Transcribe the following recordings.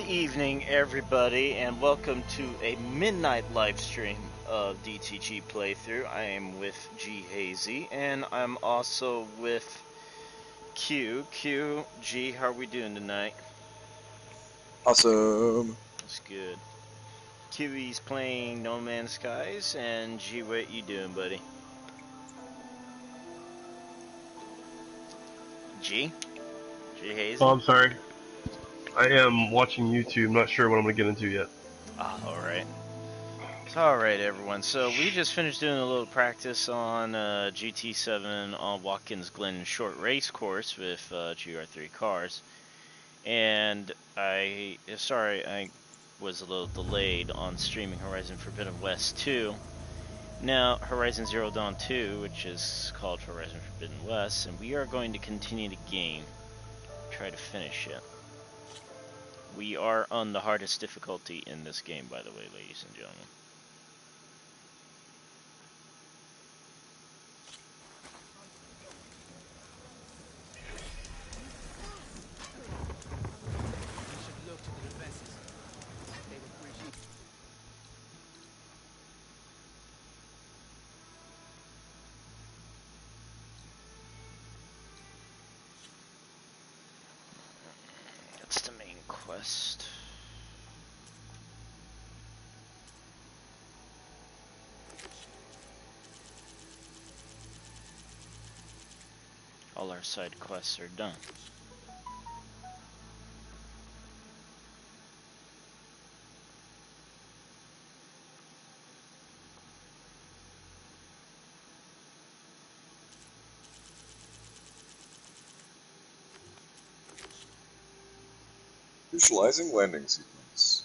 evening, everybody, and welcome to a midnight live stream of DTG playthrough. I am with G Hazy, and I'm also with Q. Q, G, how are we doing tonight? Awesome. That's good. QE's playing No Man's Skies, and G, what you doing, buddy? G? G Hazy? Oh, I'm sorry. I am watching YouTube. Not sure what I'm going to get into yet. Alright. Alright, everyone. So we just finished doing a little practice on GT7 on Watkins Glen short race course with GR3 cars. And I was a little delayed on streaming Horizon Forbidden West 2. Now, Horizon Zero Dawn 2, which is called Horizon Forbidden West, and we are going to continue the game. Try to finish it. We are on the hardest difficulty in this game, by the way, ladies and gentlemen. That's the main quest. All our side quests are done. Visualizing landing sequence.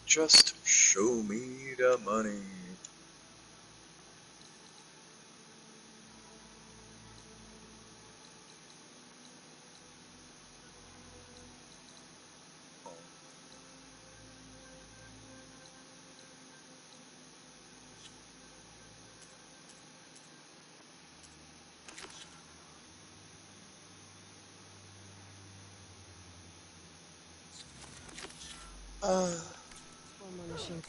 Just show me the money. One more machine.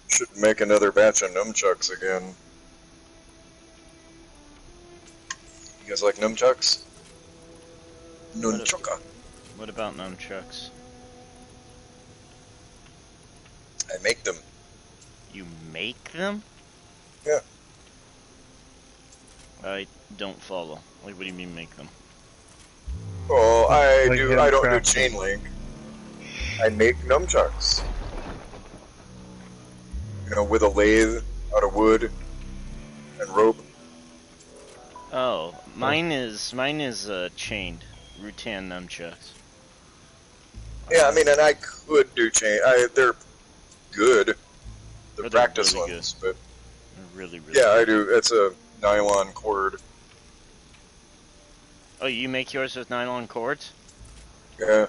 Should make another batch of nunchucks again. You guys like nunchucks? Nunchucka. What about nunchucks? I make them. You make them? Yeah. I don't follow. Like, what do you mean make them? Oh, I Like do. I don't do handcrafted. chain link. I make nunchucks. You know, with a lathe out of wood and rope. Oh, mine is chained Rutan nunchucks. Yeah, I mean, and I could do chain. They're good. The Or they're practice really ones, good. but They're really, really yeah, I good. do. It's a nylon cord. Oh, you make yours with nylon cords? Yeah,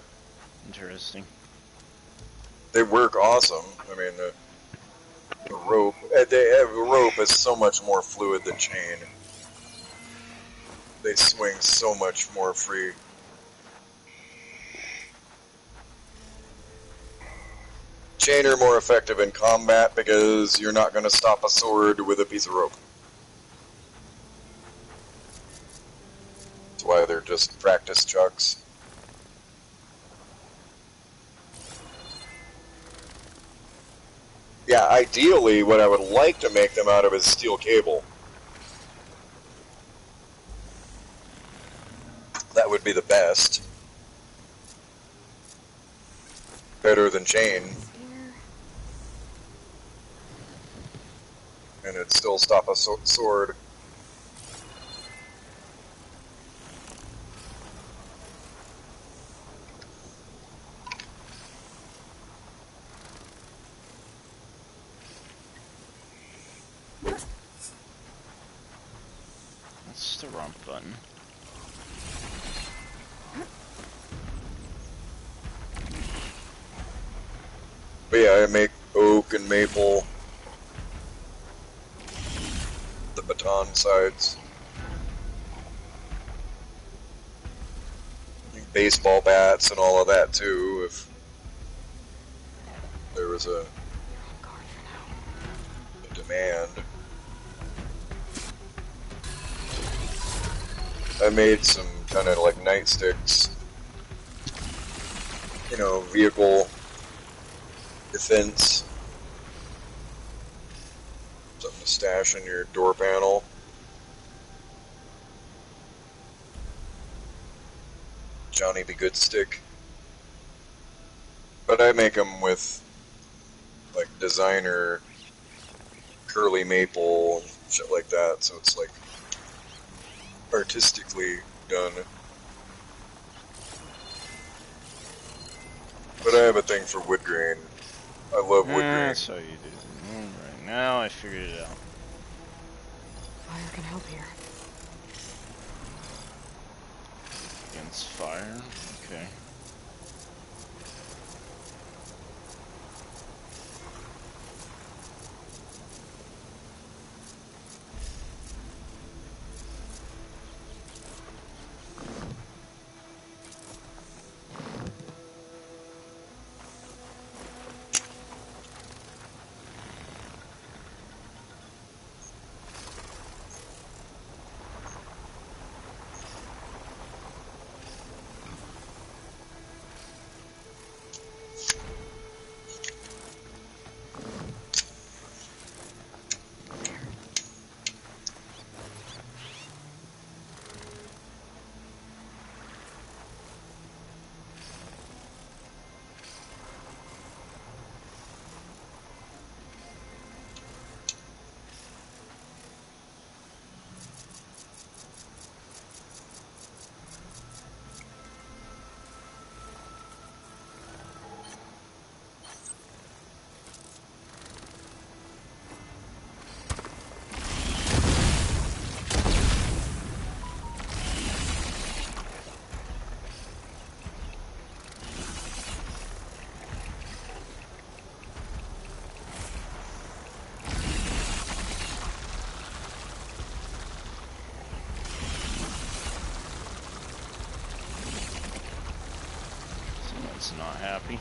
Interesting. they work awesome. I mean, the rope. The rope is so much more fluid than chain. They swing so much more free. Chain are more effective in combat because you're not going to stop a sword with a piece of rope. That's why they're just practice chucks. Yeah, ideally, what I would like to make them out of is steel cable. That would be the best. Better than chain. And it'd still stop a sword. That's the wrong button. But yeah, I make oak and maple. The baton sides. Baseball bats and all of that too, if there was a demand. I made some kind of like nightsticks, you know, vehicle defense. Something to stash in your door panel. Johnny be good stick. But I make them with like designer curly maple and shit like that, so it's like artistically done. But I have a thing for wood grain. I love wood grain. So you do. Alright, now I figured it out. Fire can help here. Against fire? Okay. Someone's not happy.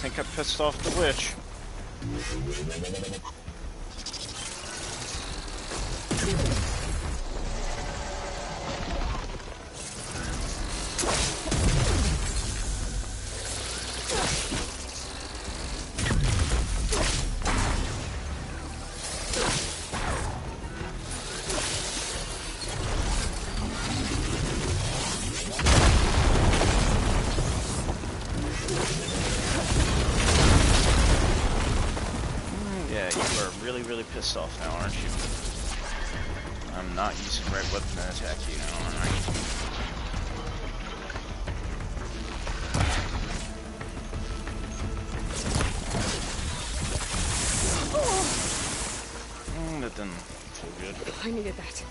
think I pissed off the witch. Really pissed off now, aren't you? I'm not using the right weapon to attack you now, aren't I? That didn't feel good. I needed that.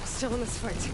Still in this fight.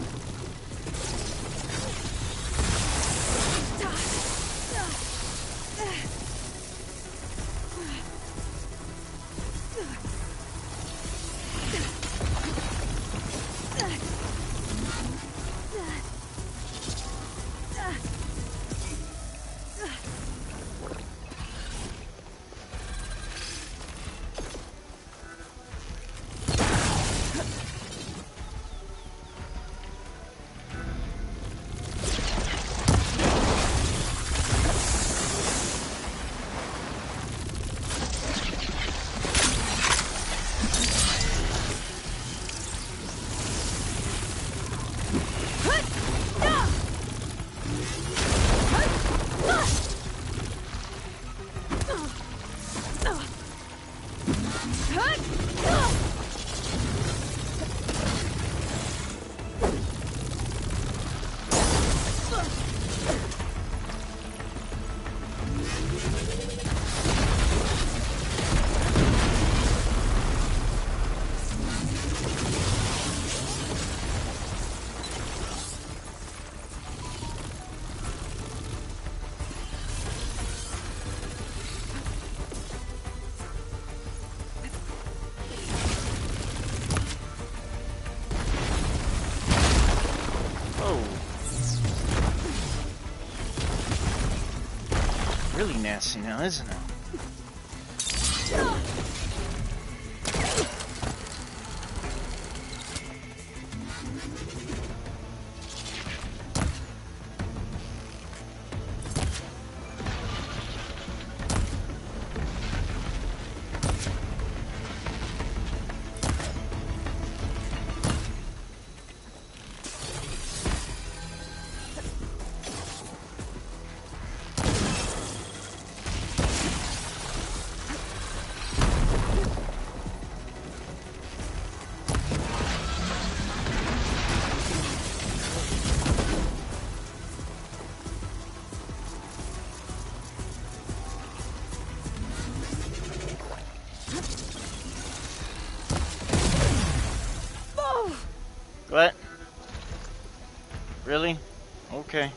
Really nasty now, isn't it? What? Really? Okay.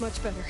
much better.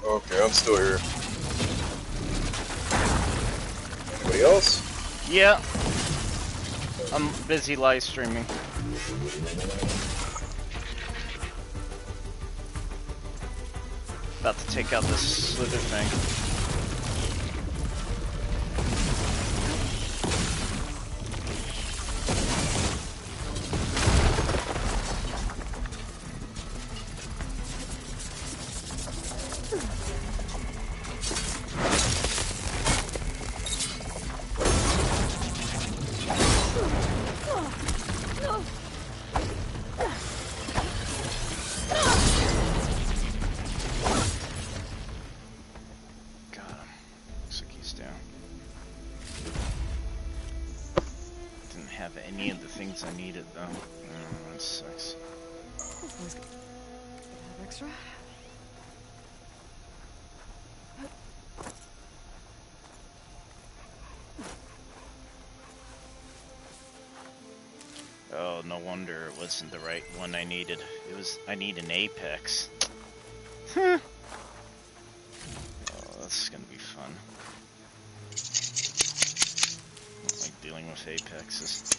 Okay, I'm still here. Anybody else? Yeah. I'm busy live streaming. About to take out this slither thing. I need it though. Oh, that sucks. Always good. Have extra? Oh, no wonder it wasn't the right one I needed. I need an apex. Oh, this is gonna be fun. I don't like dealing with apexes.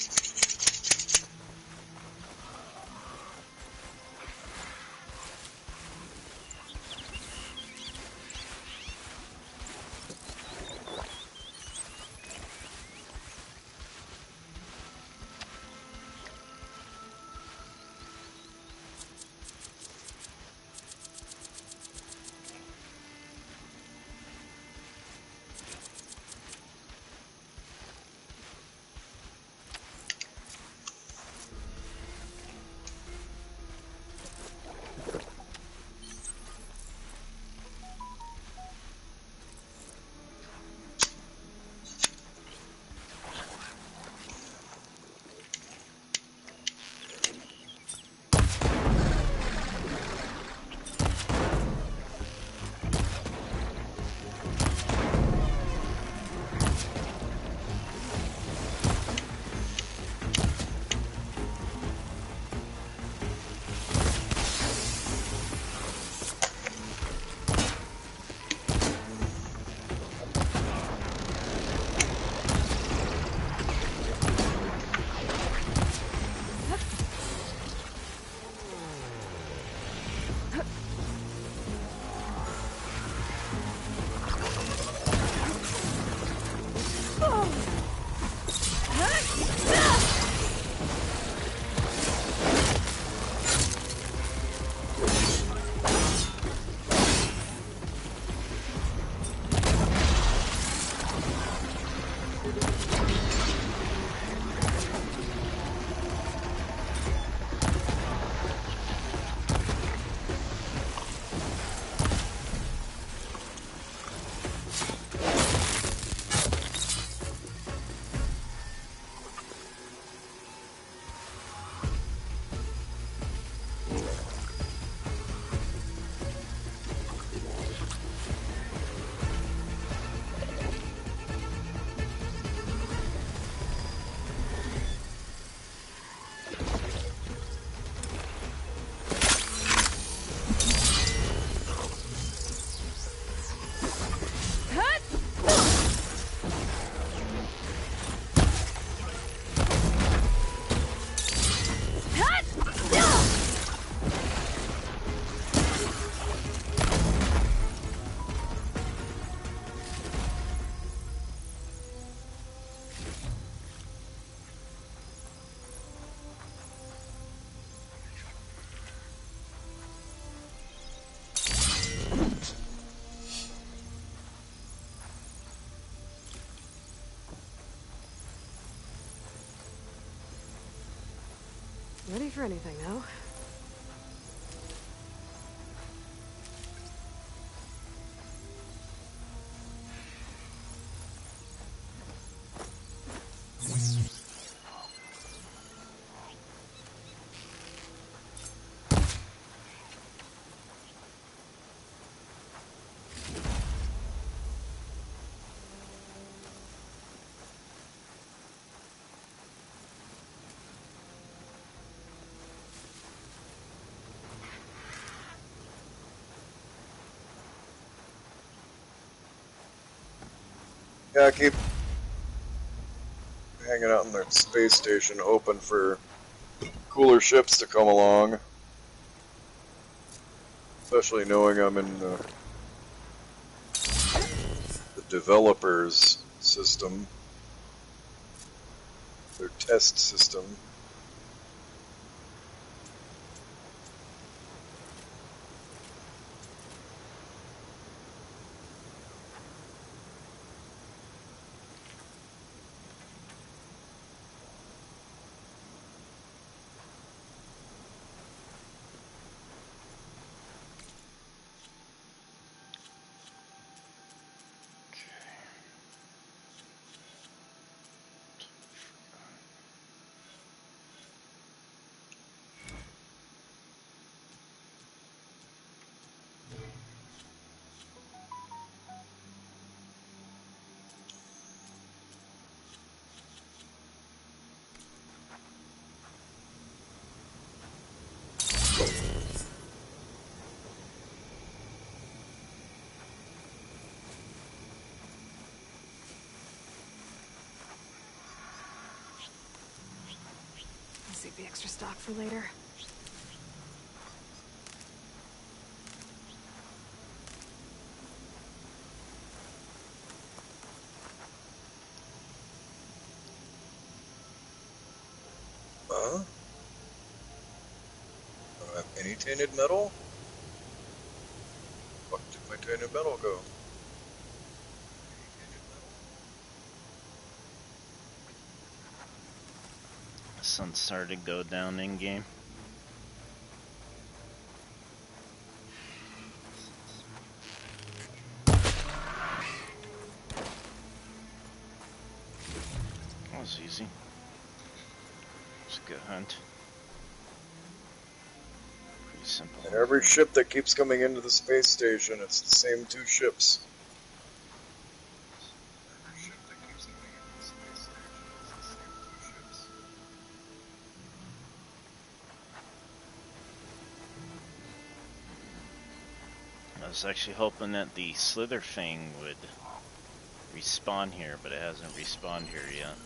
Ready for anything now. Yeah, I keep hanging out in the space station hoping for cooler ships to come along. Especially knowing I'm in the developer's system, their test system. I'll save the extra stock for later. Huh? Don't have any tainted metal? Fuck did my tainted metal go? The sun started to go down in game. That was easy. It's a good hunt. Pretty simple. And every ship that keeps coming into the space station, it's the same two ships. Every ship that keeps coming into the space station, it's the same two ships. I was actually hoping that the Slitherfang would respawn here, but it hasn't respawned here yet.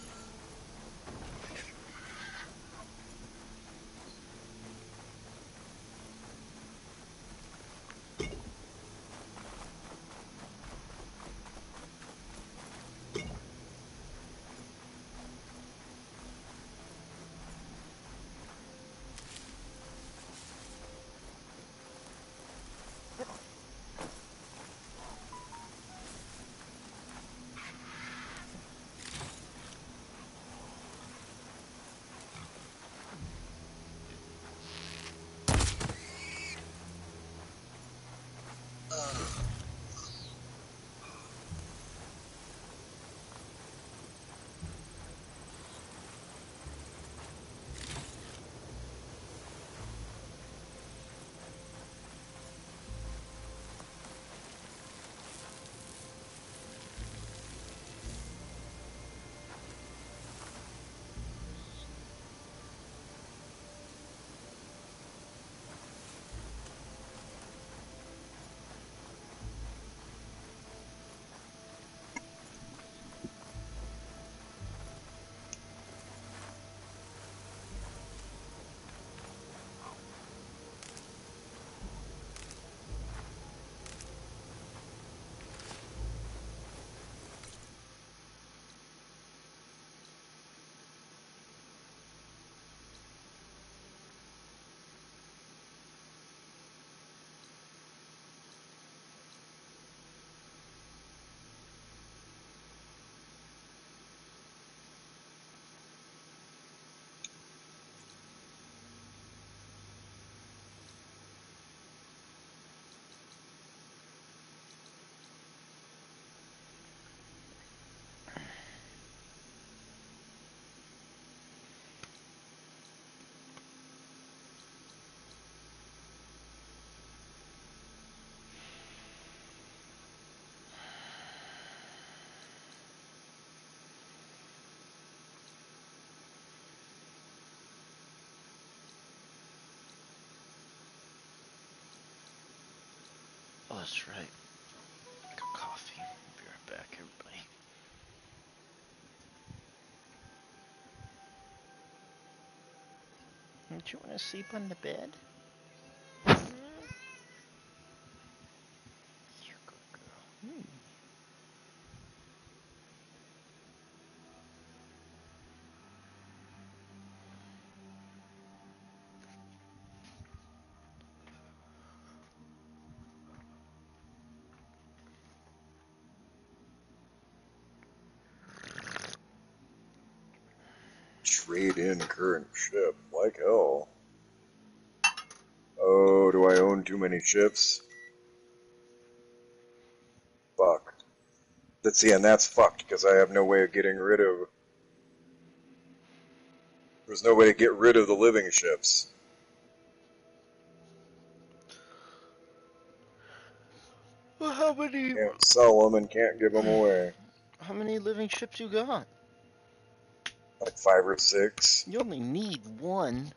Oh, that's right. Got coffee. Be right back, everybody. Don't you want to sleep on the bed? You good girl. Trade in current ship. Like hell. Oh, do I own too many ships? Fuck. See, and that's fucked, because I have no way of getting rid of... There's no way to get rid of the living ships. Well, how many? Can't sell them and can't give them away. How many living ships you got? Like 5 or 6. You only need one.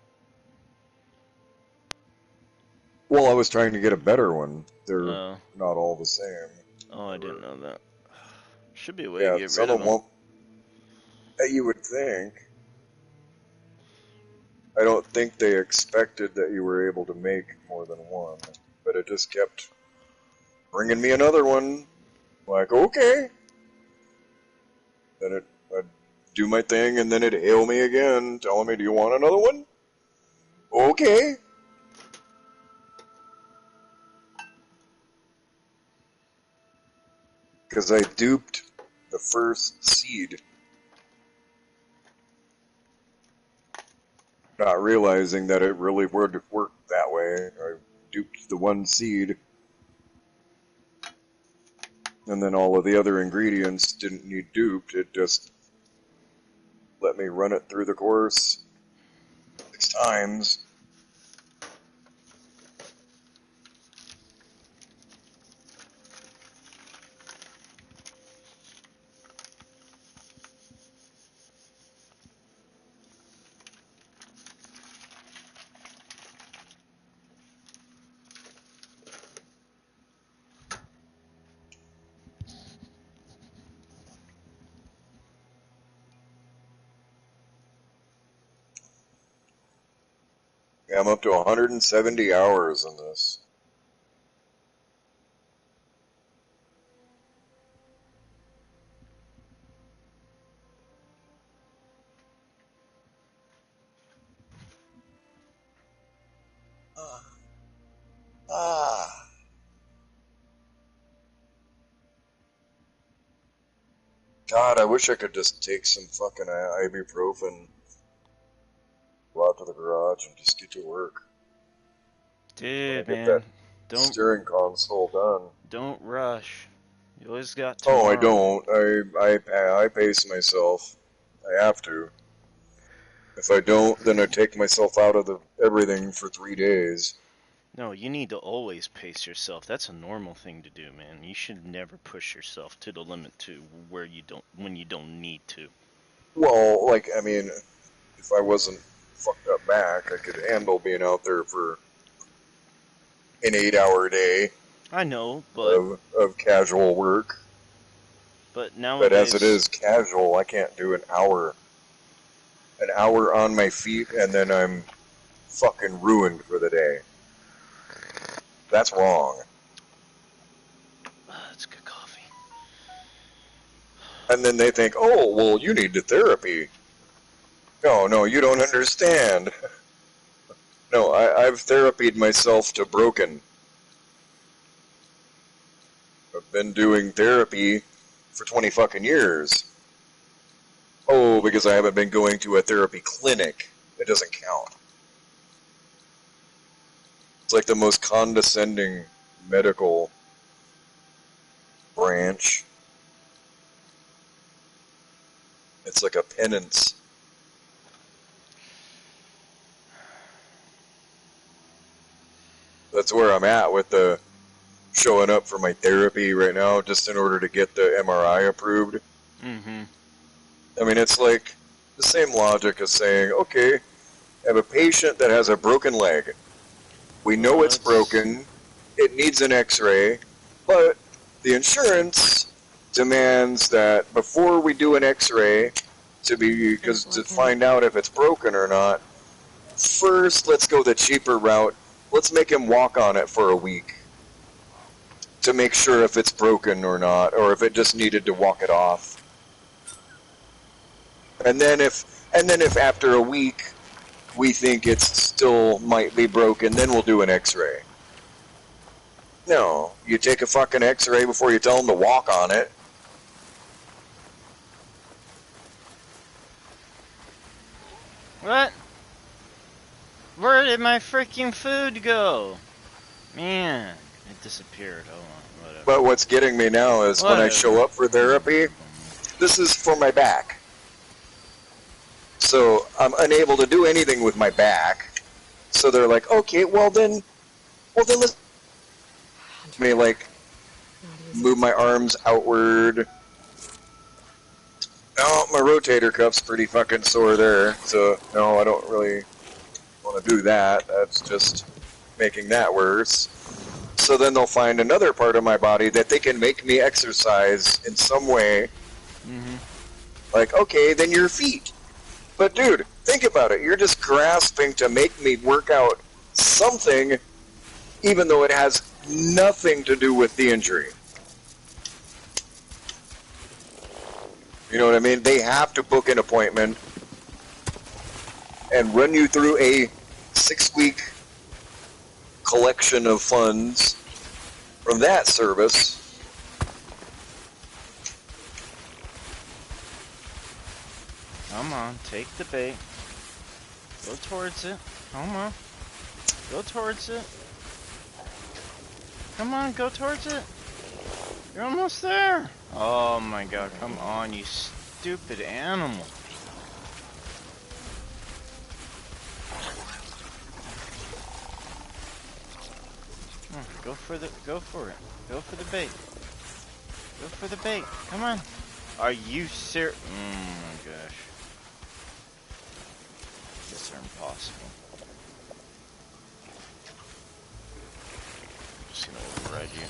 Well, I was trying to get a better one. They're Oh. not all the same. Oh, I didn't know that. Should be a way Yeah, to get some rid of of them them. won't... You would think. I don't think they expected that you were able to make more than one. But it just kept bringing me another one. Like, okay. Then I'd do my thing, and then it'd hail me again, telling me, do you want another one? Okay. Because I duped the first seed. Not realizing that it really would work that way. I duped the one seed. And then all of the other ingredients didn't need duped. It just let me run it through the course 6 times. Yeah, I'm up to 170 hours in this. God, I wish I could just take some fucking ibuprofen, go out to the garage, and just get to work. Dude, Get man, that steering console done. don't rush. You always got Oh, tomorrow. I don't. I pace myself. I have to. If I don't, then I take myself out of everything for 3 days. No, you need to always pace yourself. That's a normal thing to do, man. You should never push yourself to the limit to when you don't need to. Well, like, I mean, if I wasn't fucked up back, I could handle being out there for an 8-hour day I know, but of casual work. nowadays, But as it is casual, I can't do an hour on my feet, and then I'm fucking ruined for the day. That's wrong. That's good coffee. And then they think, oh, well, you need the therapy. No, you don't understand. No, I've therapied myself to broken. I've been doing therapy for 20 fucking years. Oh, because I haven't been going to a therapy clinic. It doesn't count. It's like the most condescending medical branch. It's like a penance. That's where I'm at with the showing up for my therapy right now, just in order to get the MRI approved. Mm-hmm. I mean, it's like the same logic as saying, okay, I have a patient that has a broken leg. We know it's broken. It needs an x-ray. But the insurance demands that before we do an X-ray, to find out if it's broken or not, first let's go the cheaper route. Let's make him walk on it for a week to make sure if it's broken or not, or if it just needed to walk it off. And then if after a week we think it still might be broken, then we'll do an X-ray. No, you take a fucking X-ray before you tell him to walk on it. What? Where did my freaking food go? Man, it disappeared. Hold on, whatever. But what's getting me now is when I show up for therapy, this is for my back. So I'm unable to do anything with my back. So they're like, okay, well then let's me like move my arms outward. Oh, my rotator cuff's pretty fucking sore there. So no, I don't really want to do that. That's just making that worse. So then they'll find another part of my body that they can make me exercise in some way. Mm-hmm. Like, okay, then your feet. But dude, think about it. You're just grasping to make me work out something, even though it has nothing to do with the injury. You know what I mean? They have to book an appointment and run you through a 6-week collection of funds from that service. Come on, take the bait. Go towards it. Come on. Go towards it. Come on, go towards it. You're almost there. Oh my god, come on, you stupid animal. Go for it. Go for the bait. Go for the bait. Come on. Are you serious? Oh my gosh. These are impossible. Just gonna override you.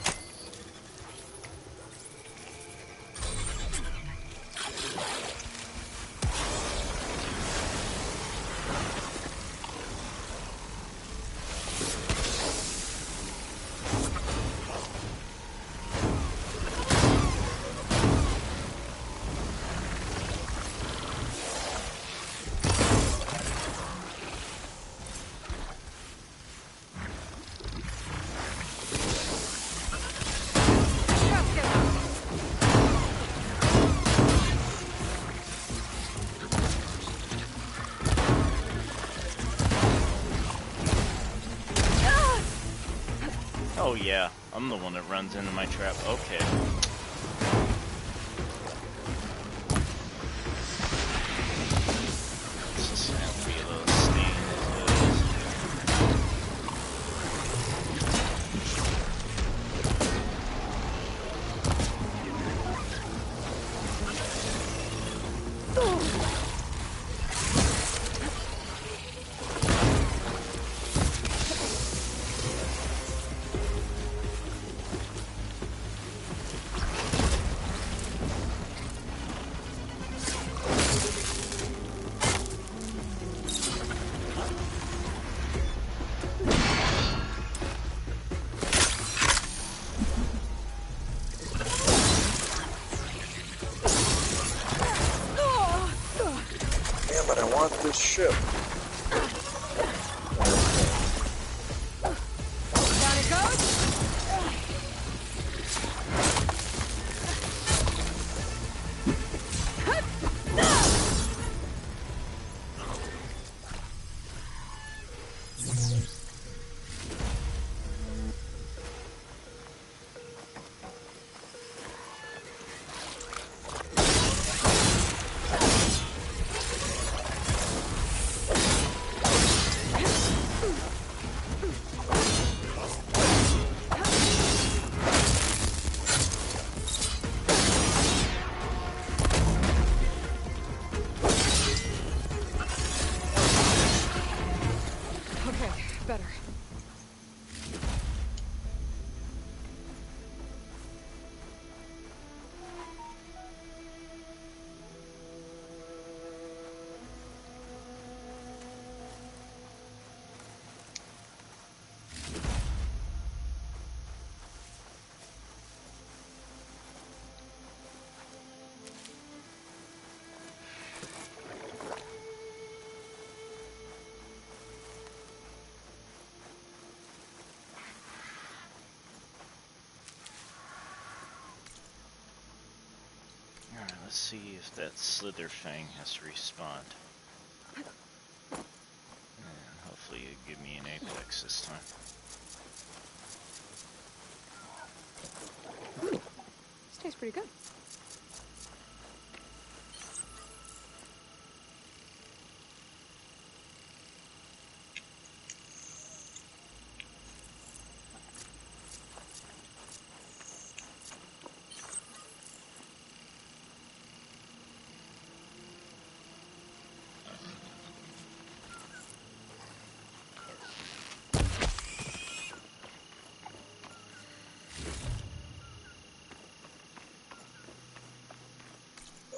Oh yeah, I'm the one that runs into my trap. Okay. This is gonna be a little stain. Damn it, I want this ship. Down it goes. Let's see if that Slither Fang has to respawn. And hopefully it'll give me an apex this time. This tastes pretty good.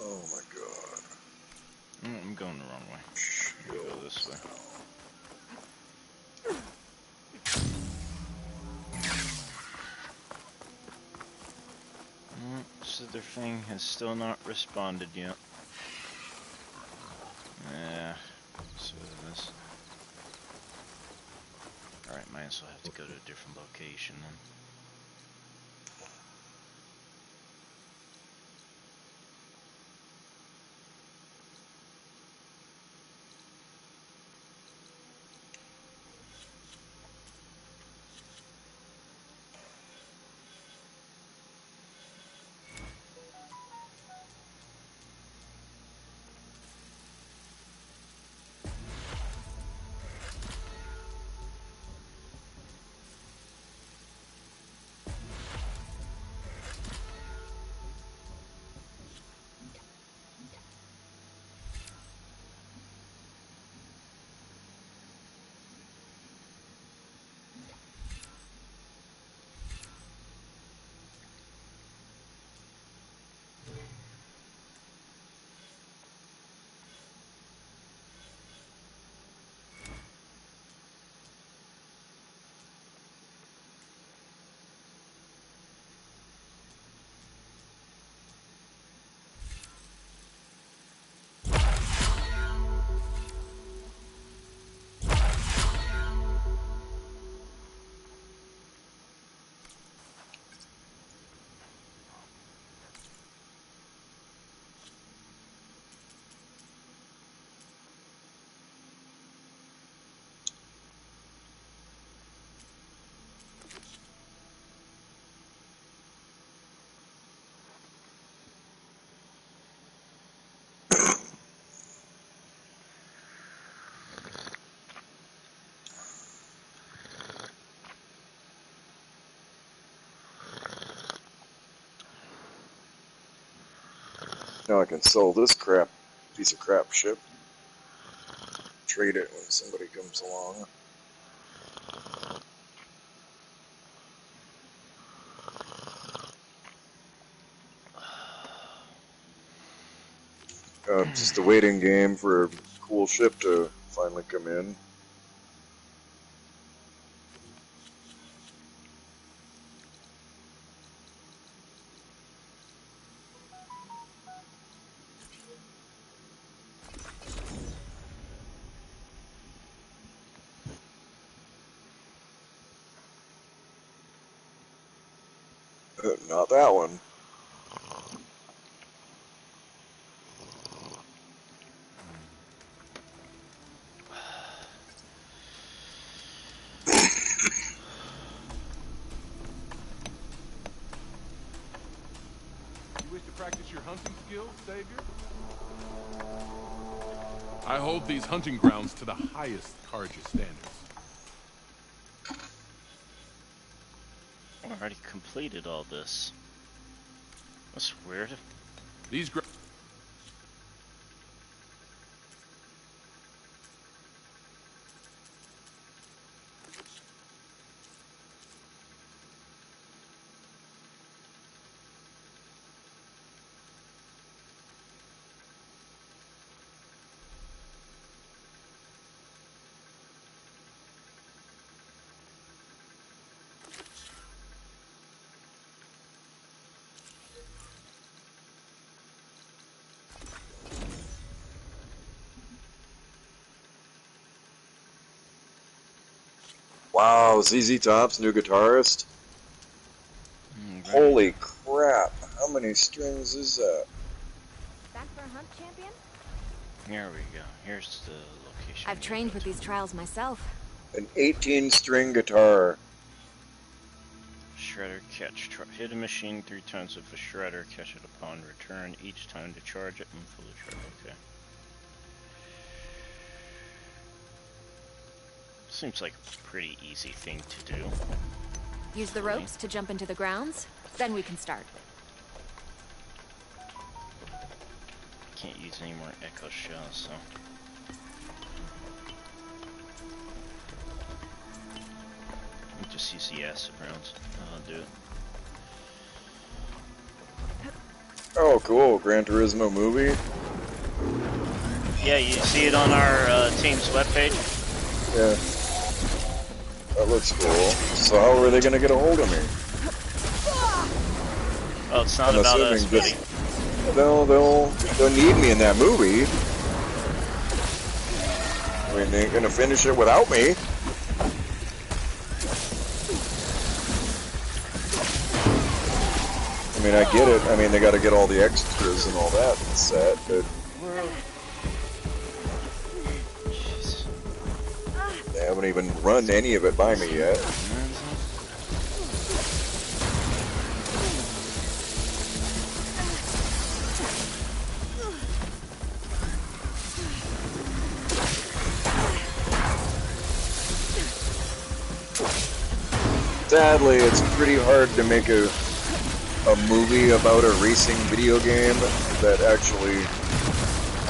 Oh my god. I'm going the wrong way. I'm gonna go this way. Slither Fang has still not responded yet. Yeah, so this. Alright, might as well have to go to a different location then. Now I can sell this piece of crap ship. Trade it when somebody comes along. Just a waiting game for a cool ship to finally come in. Not that one. You wish to practice your hunting skills, Savior? I hold these hunting grounds to the highest Carja standards. I already completed all this. That's weird. These Wow, ZZ Top's new guitarist. Right. Holy crap! How many strings is that? champion? Here we go. Here's the location. I've trained with these trials myself. An 18-string guitar. Shredder catch. Hit a machine 3 times with a shredder. Catch it upon return. Each time to charge it and fully charge. Okay. Seems like a pretty easy thing to do. Use the ropes to jump into the grounds, then we can start. Can't use any more echo shells, so. Just use the acid rounds. I'll do it. Oh, cool. Gran Turismo movie. Yeah, you see it on our team's webpage? Yeah. That looks cool. So how are they going to get a hold of me? Oh, it's not I'm about us, assuming buddy. They'll need me in that movie. I mean, they ain't going to finish it without me. I mean, I get it. I mean, they got to get all the extras and all that set, but Jeez. they haven't even run any of it by me yet. Sadly, it's pretty hard to make a movie about a racing video game that actually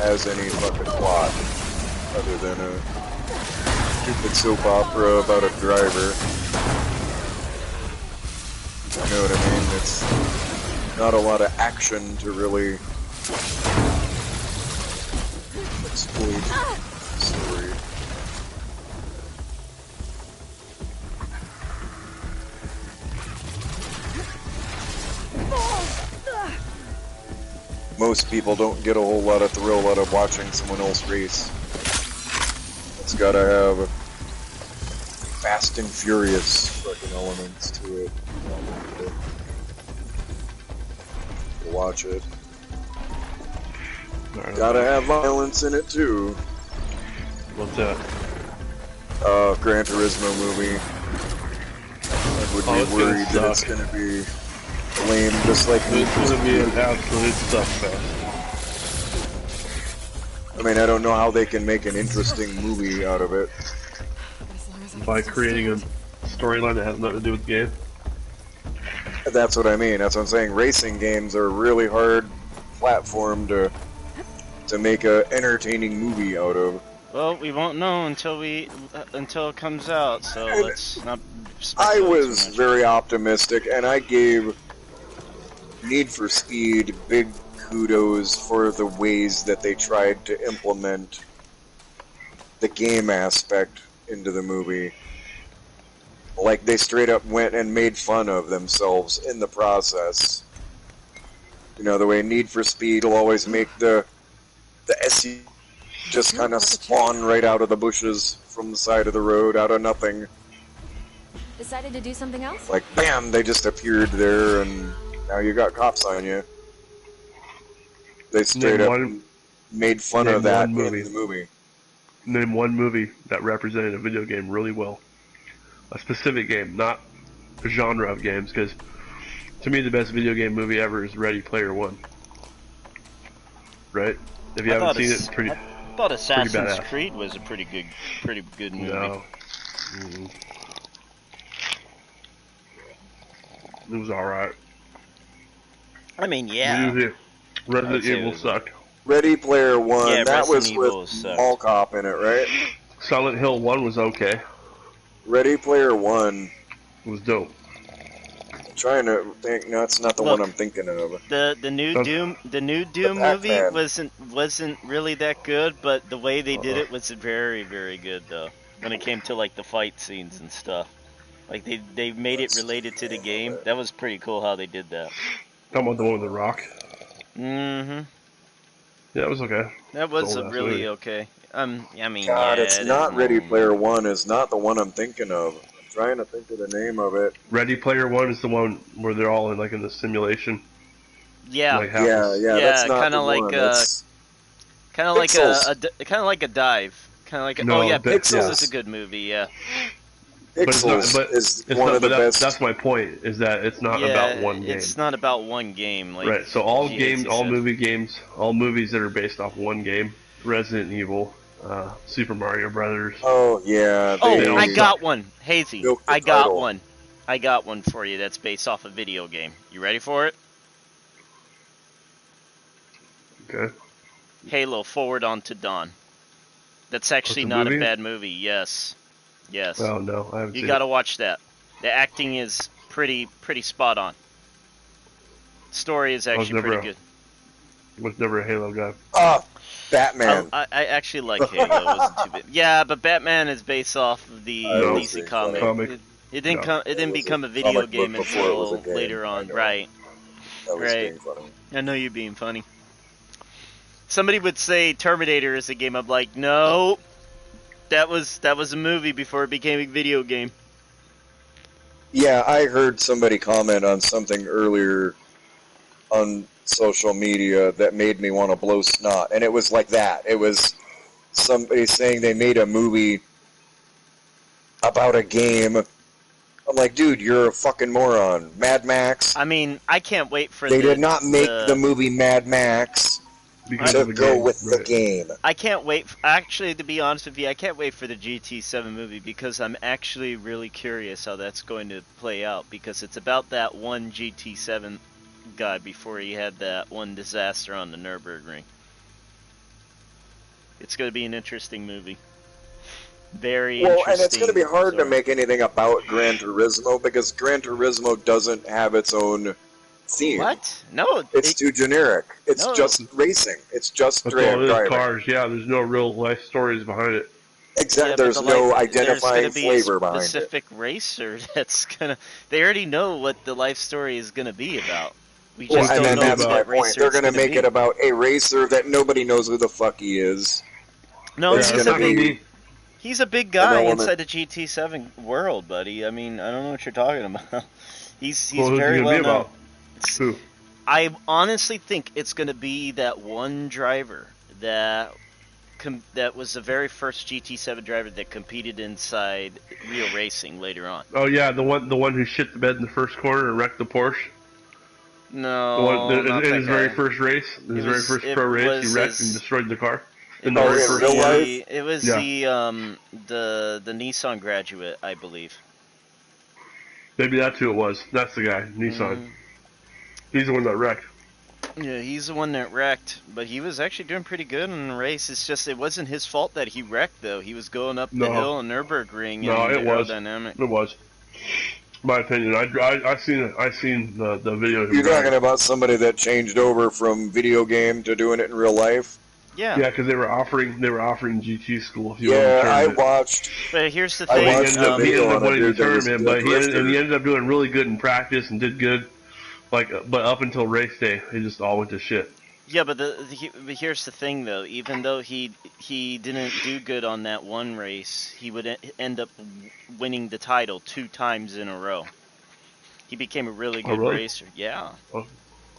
has any fucking plot other than a stupid soap opera about a driver. You know what I mean? It's not a lot of action to really exploit the story. Most people don't get a whole lot of thrill out of watching someone else race. It's gotta have fast and furious fucking elements to it. To watch it. Gotta have violence in it too. What's that? Gran Turismo movie. I would be worried that it's gonna be lame, just like It's gonna be an absolute suckfest. I mean, I don't know how they can make an interesting movie out of it. By creating a storyline that has nothing to do with the game. That's what I mean. That's what I'm saying. Racing games are a really hard platform to make a entertaining movie out of. Well, we won't know until it comes out. So And let's not. I speculate was too much. very optimistic, and I gave Need for Speed big kudos for the ways that they tried to implement the game aspect into the movie. Like, they straight up went and made fun of themselves in the process. You know, the way Need for Speed will always make the SU just kind of spawn right out of the bushes from the side of the road, out of nothing. Decided to do something else? Like, bam, they just appeared there, and now you got cops on you. They straight up made fun of that in the movie. Name one movie that represented a video game really well. A specific game, not a genre of games, because to me the best video game movie ever is Ready Player One. Right? If you haven't seen it, it's pretty. I thought Assassin's badass. Creed was a pretty good movie. No. It was alright. I mean, yeah. Resident I'd say it Evil was- sucked. Ready Player One, Yeah, that was Resident Evil with sucked. Mall Cop in it, right? Silent Hill 1 was okay. Ready Player One. It was dope. I'm trying to think. No, it's not the Look. one I'm thinking of. The new Doom movie Pac-Man. wasn't really that good, but the way they did it was very, very good though. When it came to like the fight scenes and stuff, like they made it related to the game. That was pretty cool how they did that. Talking about the one with the rock. Mm-hmm. Yeah, it was okay. That was Old-ass really movie. okay. I mean, God, yeah, it's it not is Ready an old Player movie. One. It's not the one I'm thinking of. I'm trying to think of the name of it. Ready Player One is the one where they're all in the simulation. Yeah, Like Yeah, happens. yeah, that's not kinda the like, one. That's Kind of like Pixels. kind of like a dive. Kind of like No, oh yeah, but- Pixels yeah. is a good movie. Yeah. But it's not. Pixels But is it's one not. of But the best. that's my point. Is that it's not Yeah, about one game. it's not about one game. Like Right. So all games, all said. movie games, all movies that are based off one game, Resident Evil, Super Mario Brothers. Oh yeah, Oh, They all I they suck. got one, Hazy. milk the I got title. one. I got one for you. That's based off a video game. You ready for it? Okay. Halo: Forward Unto Dawn. That's actually What's the not a movie? bad movie. Yes. Yes. Oh no, I haven't You seen gotta it. watch that. The acting is pretty spot on. Story is actually never pretty a- good. Was never a Halo guy. Ah, Batman. I actually like Halo. It wasn't too bad. Yeah, but Batman is based off of the I was DC being comic. funny. Comic. It didn't No. come. It It didn't was become a a video comic game book before it was a until game, later I on. know. Right. That was Right. being funny. I know you're being funny. Somebody would say Terminator is a game. I'm like, no, that was a movie before it became a video game. Yeah, I heard somebody comment on something earlier on social media that made me want to blow snot, and it was like that. It was somebody saying they made a movie about a game. I'm like, dude, you're a fucking moron. Mad Max. I mean, I can't wait for They did not make the movie Mad Max Because to of the go game. with the Right. game. I can't wait. Actually, to be honest with you, I can't wait for the GT7 movie because I'm actually really curious how that's going to play out because it's about that one GT7 guy before he had that one disaster on the Nürburgring. It's going to be an interesting movie. Very Well, interesting. and it's going to be hard to story. make anything about Gran Turismo because Gran Turismo doesn't have its own theme. What? No, It's too generic. It's No. just racing. It's just That's all it is. driving. Cars. Yeah, there's no real life stories behind it. Exactly. Yeah, but There's the no life- there's identifying gonna be flavor a behind it. specific racer that's gonna. They already know what the life story is gonna be about. We Well, just and don't then know that's who my that point. racer They're is going to gonna make be. it about a racer that nobody knows who the fuck he is. No, it's he's gonna a big. be He's a big guy element. inside the GT7 world, buddy. I mean, I don't know what you're talking about. He's Well, who's it very gonna well be known. about? Who? I honestly think it's going to be that one driver that that was the very first GT7 driver that competed inside real racing later on. Oh yeah, the one who shit the bed in the first corner and wrecked the Porsche. No, The one not in that his guy. very first race, his very first pro race, he wrecked and destroyed the car. It the very was first real one. life? It was Yeah. the Nissan Graduate, I believe. Maybe that's who it was. That's the guy, Nissan. He's the one that wrecked. Yeah, he's the one that wrecked, but he was actually doing pretty good in the race. It's just it wasn't his fault that he wrecked though. He was going up the No. hill on Nürburgring No, and it was. aerodynamic. It was. My opinion. I seen the video. of him You're talking driving. about somebody that changed over from video game to doing it in real life? Yeah. Yeah, because they were offering GT school if you Yeah, I won the tournament. watched. But here's the I thing. He watched ended up, the he video ended up on a winning the dude that was tournament, the but he drifter. ended up doing really good in practice and did good. But up until race day, it just all went to shit. Yeah, but but here's the thing though. Even though he didn't do good on that one race, he would end up winning the title 2 times in a row. He became a really good really? racer. Yeah. Oh.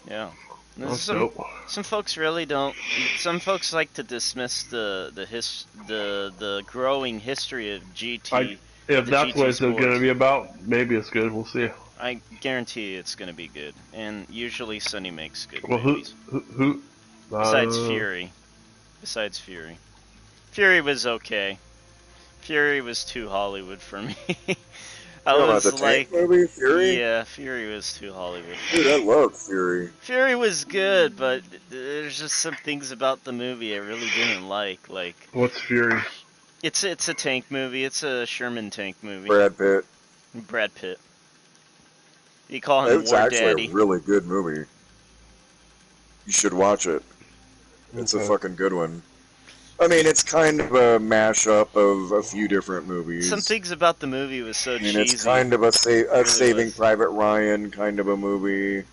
Yeah. That's Some dope. some folks really don't. Some folks like to dismiss the growing history of GT. If the that's GT what it's going sports. to be about, maybe it's good. We'll see. I guarantee you it's going to be good. And usually Sonny makes good Well, movies. who? Besides Fury. Besides Fury. Fury was okay. Fury was too Hollywood for me. I You know about was the like, tank movie, Fury? yeah, Fury was too Hollywood. Dude, I love Fury. Fury was good, but there's just some things about the movie I really didn't like. Like, What's Fury? it's a tank movie. It's a Sherman tank movie. Brad Pitt. Brad Pitt. You call him It's War actually Daddy. a really good movie. You should watch it. It's a Okay. fucking good one. I mean, it's kind of a mashup of a few different movies. Some things about the movie was so I mean, cheesy. it's kind of a really Saving was. Private Ryan kind of a movie.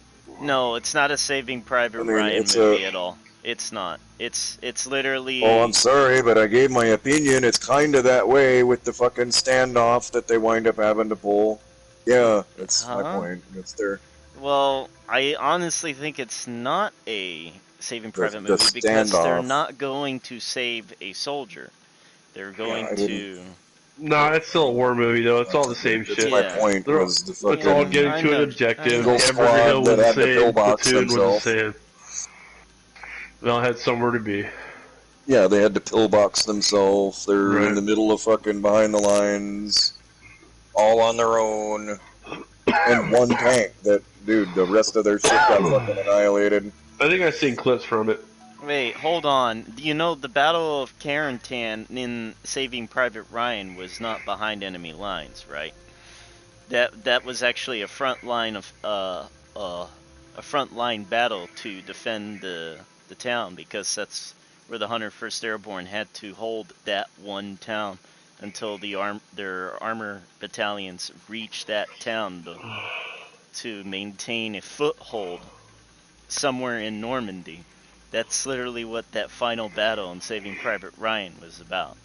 No, it's not a Saving Private I mean, Ryan it's movie a- at all. It's not. It's literally. Oh, I'm sorry, but I gave my opinion. It's kind of that way with the fucking standoff that they wind up having to pull. Yeah, that's my Huh? point. It's their. Well, I honestly think it's not a Saving Private the movie because they're standoff. not going to save a soldier. They're Yeah, going I didn't. to. No, it's still a war movie though. It's all the same That's shit. my Yeah. point. They're, Was the let's all fucking get I into an know. I objective. know. Eagle Hamburger Squad Hill was that the had to same. pillbox Platoon was the themselves. same. They all had somewhere to be. Yeah, they had to pillbox themselves. They're in Right. the middle of fucking behind the lines, all on their own, and one tank. That dude, the rest of their shit got fucking annihilated. I think I've seen clips from it. Wait, hold on. You know, the Battle of Carentan in Saving Private Ryan was not behind enemy lines, right? That was actually a front line of a front line battle to defend the town, because that's where the 101st Airborne had to hold that one town until their armor battalions reached that town to maintain a foothold somewhere in Normandy. That's literally what that final battle in Saving Private Ryan was about.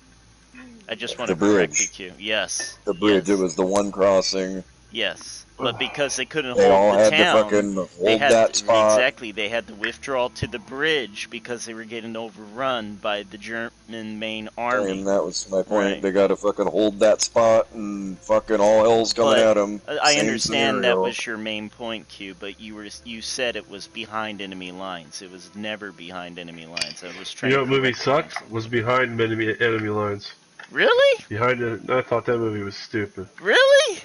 I just want The to correct you, bridge. Q. Yes. The bridge. It Yes. was the one crossing. Yes. But because they couldn't They hold all the had to town, fucking they hold had that spot. they had to withdraw to the bridge because they were getting overrun by the German main army. And that was my point. Right. They got to fucking hold that spot, and fucking all hell's coming But at them. I Same understand scenario. that was your main point, Q. But you said it was behind enemy lines. It was never behind enemy lines. I was trying You to know what movie correct you on sucked? something. Was Behind Enemy Lines. Really? Behind it, I thought that movie was stupid. Really?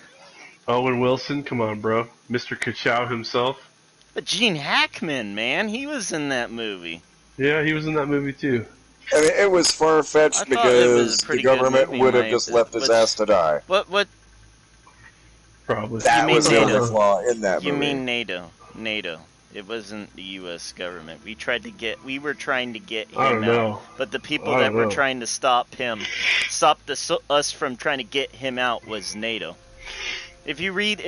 Owen Wilson, come on, bro. Mr. Kachow himself. But Gene Hackman, man, he was in that movie. Yeah, he was in that movie too. I mean, it was far I fetched thought it was because a the pretty good government movie. would have just left his ass to die. What? Probably. That mean was the only NATO? flaw in that You movie. mean NATO? NATO. It wasn't the U.S. government. We were trying to get I him don't out, know. but the people I that don't were know. trying to stop us from trying to get him out was NATO. If you read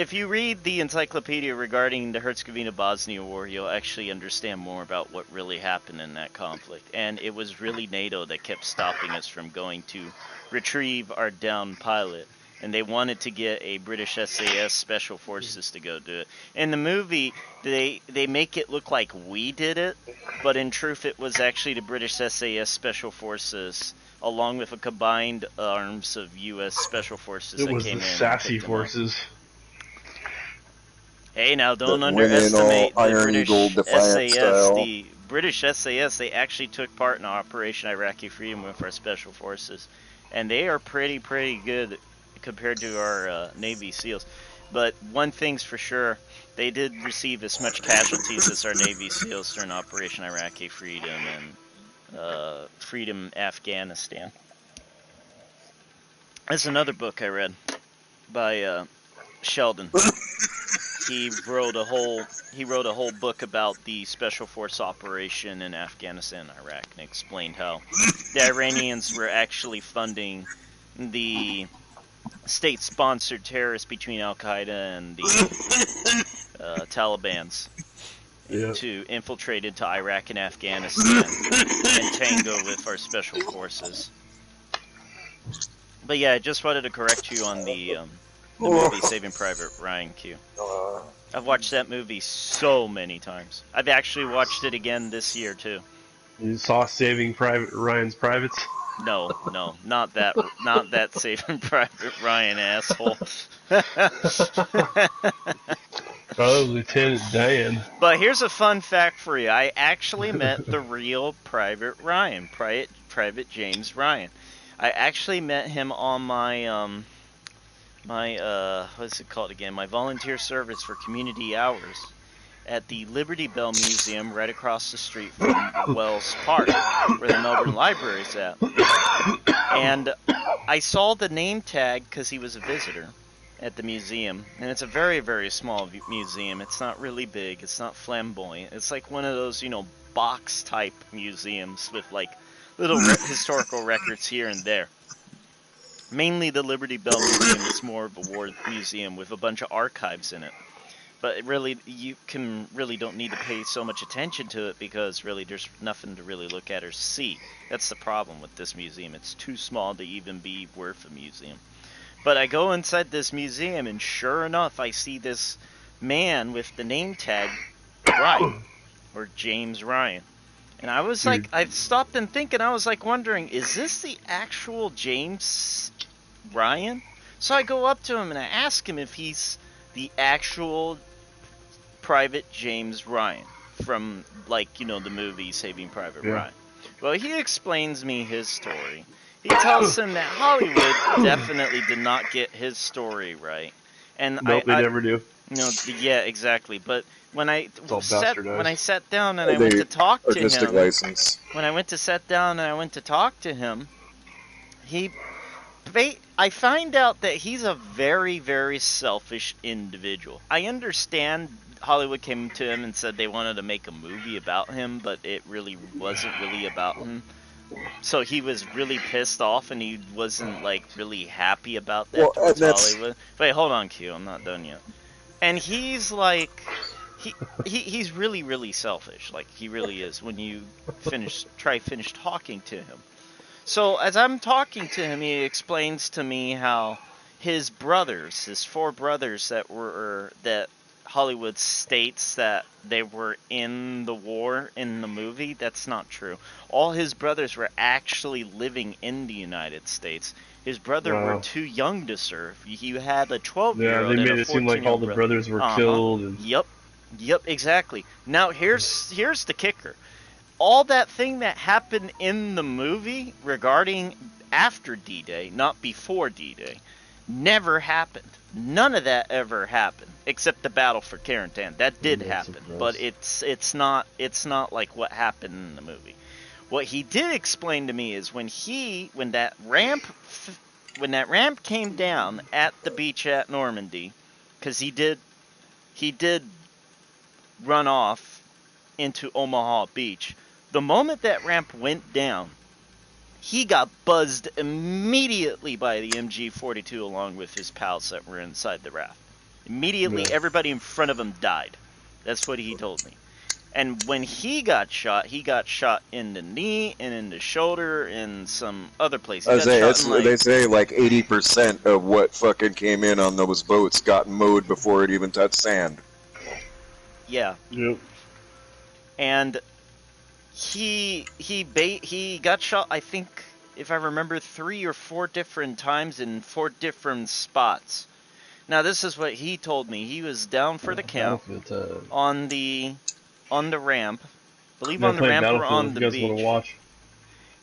the encyclopedia regarding the Herzegovina-Bosnia War, you'll actually understand more about what really happened in that conflict. And it was really NATO that kept stopping us from going to retrieve our downed pilot. And they wanted to get a British SAS Special Forces to go do it. In the movie, they make it look like we did it, but in truth, it was actually the British SAS Special Forces, along with a combined arms of U.S. Special Forces It that was came the in and sassy picked them up. forces. Hey, now don't That went in all underestimate the Iron Eagle British Defiant SAS. style. The British SAS, they actually took part in Operation Iraqi Freedom with our special forces, and they are pretty good compared to our Navy SEALs. But one thing's for sure, they did receive as much casualties as our Navy SEALs during Operation Iraqi Freedom and Freedom Afghanistan. There's another book I read by Sheldon. He wrote a whole book about the special force operation in Afghanistan and Iraq, and explained how the Iranians were actually funding the state-sponsored terrorists between Al Qaeda and the Taliban's Yeah. to infiltrate into Iraq and Afghanistan and tango with our special forces. But yeah, I just wanted to correct you on the movie Saving Private Ryan, Q. I've watched that movie so many times. I've actually watched it again this year too. You saw Saving Private Ryan's Privates? No, not that Saving Private Ryan, asshole. Oh, Lieutenant Dan. But here's a fun fact for you. I actually met the real Private Ryan, Private James Ryan. I actually met him on my what's it called again? My volunteer service for community hours at the Liberty Bell Museum right across the street from Wells Park, where the Melbourne Library is at. And I saw the name tag because he was a visitor at the museum. And it's a very, very small museum. It's not really big. It's not flamboyant. It's like one of those, box-type museums with, like, little historical records here and there. Mainly the Liberty Bell Museum is more of a war museum with a bunch of archives in it. But really, you don't need to pay so much attention to it because really there's nothing to really look at or see. That's the problem with this museum. It's too small to even be worth a museum. But I go inside this museum and sure enough, I see this man with the name tag Ryan, or James Ryan. And I was like, I stopped and thinking, I was like wondering, is this the actual James Ryan? So I go up to him and I ask him if he's the actual Private James Ryan from, like, you know, the movie Saving Private Ryan. Well, he explains me his story. He tells him that Hollywood definitely did not get his story right. And Nope, they never do. No, yeah, exactly. But when I sat down and I They went to talk to artistic him, license. when I went to sit down and I went to talk to him, I find out that he's a very, very selfish individual. I understand Hollywood came to him and said they wanted to make a movie about him, but it really wasn't really about him. So he was really pissed off, and he wasn't, like, really happy about that towards Hollywood. Wait, hold on, Q. I'm not done yet. And he's like, he's really, really selfish. Like, he really is. When you finish talking to him. So as I'm talking to him, he explains to me how his brothers, his 4 brothers that Hollywood states that they were in the war in the movie, that's not true. All his brothers were actually living in the United States. His brother were too young to serve. He had a 12-year-old and a 14-year-old. Yeah, they made it seem like all the brothers were killed. And... Yep, exactly. Now here's the kicker. All that thing that happened in the movie regarding after D-Day, not before D-Day, never happened. None of that ever happened, except the battle for Carentan. That did happen, but it's not like what happened in the movie. What he did explain to me is when that ramp came down at the beach at Normandy, because he did run off into Omaha Beach. The moment that ramp went down, he got buzzed immediately by the MG-42 along with his pals that were inside the raft. Immediately, everybody in front of him died. That's what he told me. And when he got shot in the knee and in the shoulder and some other places. They say like 80% of what fucking came in on those boats got mowed before it even touched sand. Yeah. Yep. And he got shot, I think, if I remember, 3 or 4 different times in 4 different spots. Now, this is what he told me. He was down for the count on the ramp. I believe on the ramp or on the beach.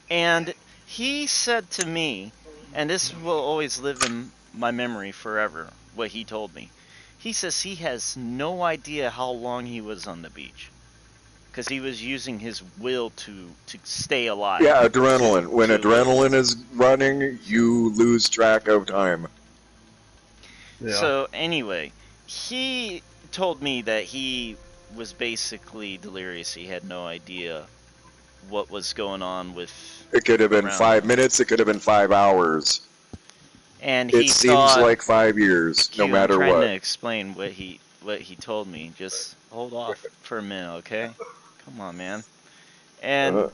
And he said to me, and this will always live in my memory forever, what he told me. He says he has no idea how long he was on the beach. Because he was using his will to stay alive. Yeah, adrenaline. When adrenaline is running, you lose track of time. Yeah. So, anyway, he told me that he was basically delirious. He had no idea what was going on with... It could have been 5 minutes, it could have been 5 hours. And it seems like 5 years, no matter what. I'm what. trying to explain what he told me. Just hold off for a minute, okay? Come on, man. And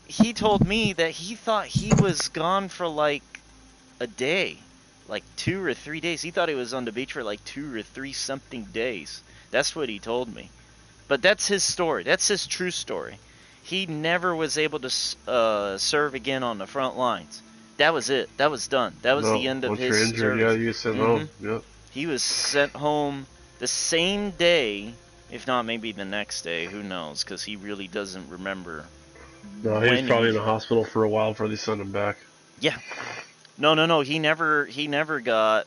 he told me that he thought he was gone for like a day. Like 2 or 3 days. He thought he was on the beach for like 2 or 3 something days. That's what he told me. But that's his story. That's his true story. He never was able to serve again on the front lines. That was it. That was done. That was the end of his service. Yeah, you sent home. Yep. He was sent home the same day, if not maybe the next day. Who knows? Because he really doesn't remember. No, he was probably in the hospital for a while before they sent him back. Yeah. No. He never got...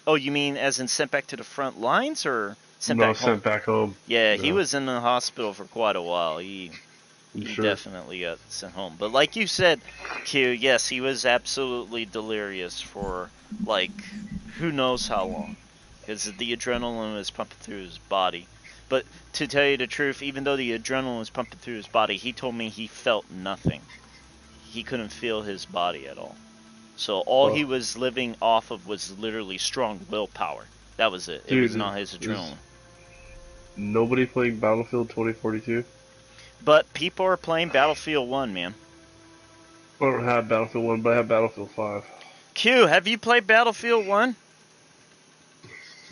Oh, you mean as in sent back to the front lines or sent back home? No, sent back home. Yeah, he was in the hospital for quite a while. He definitely got sent home. But like you said, Q, yes, he was absolutely delirious for, like, who knows how long. Because the adrenaline was pumping through his body. But to tell you the truth, even though the adrenaline was pumping through his body, he told me he felt nothing. He couldn't feel his body at all. So all he was living off of was literally strong willpower. That was it. It was not his adrenaline. Nobody playing Battlefield 2042? But people are playing Battlefield 1, man. I don't have Battlefield 1, but I have Battlefield 5. Q, have you played Battlefield 1?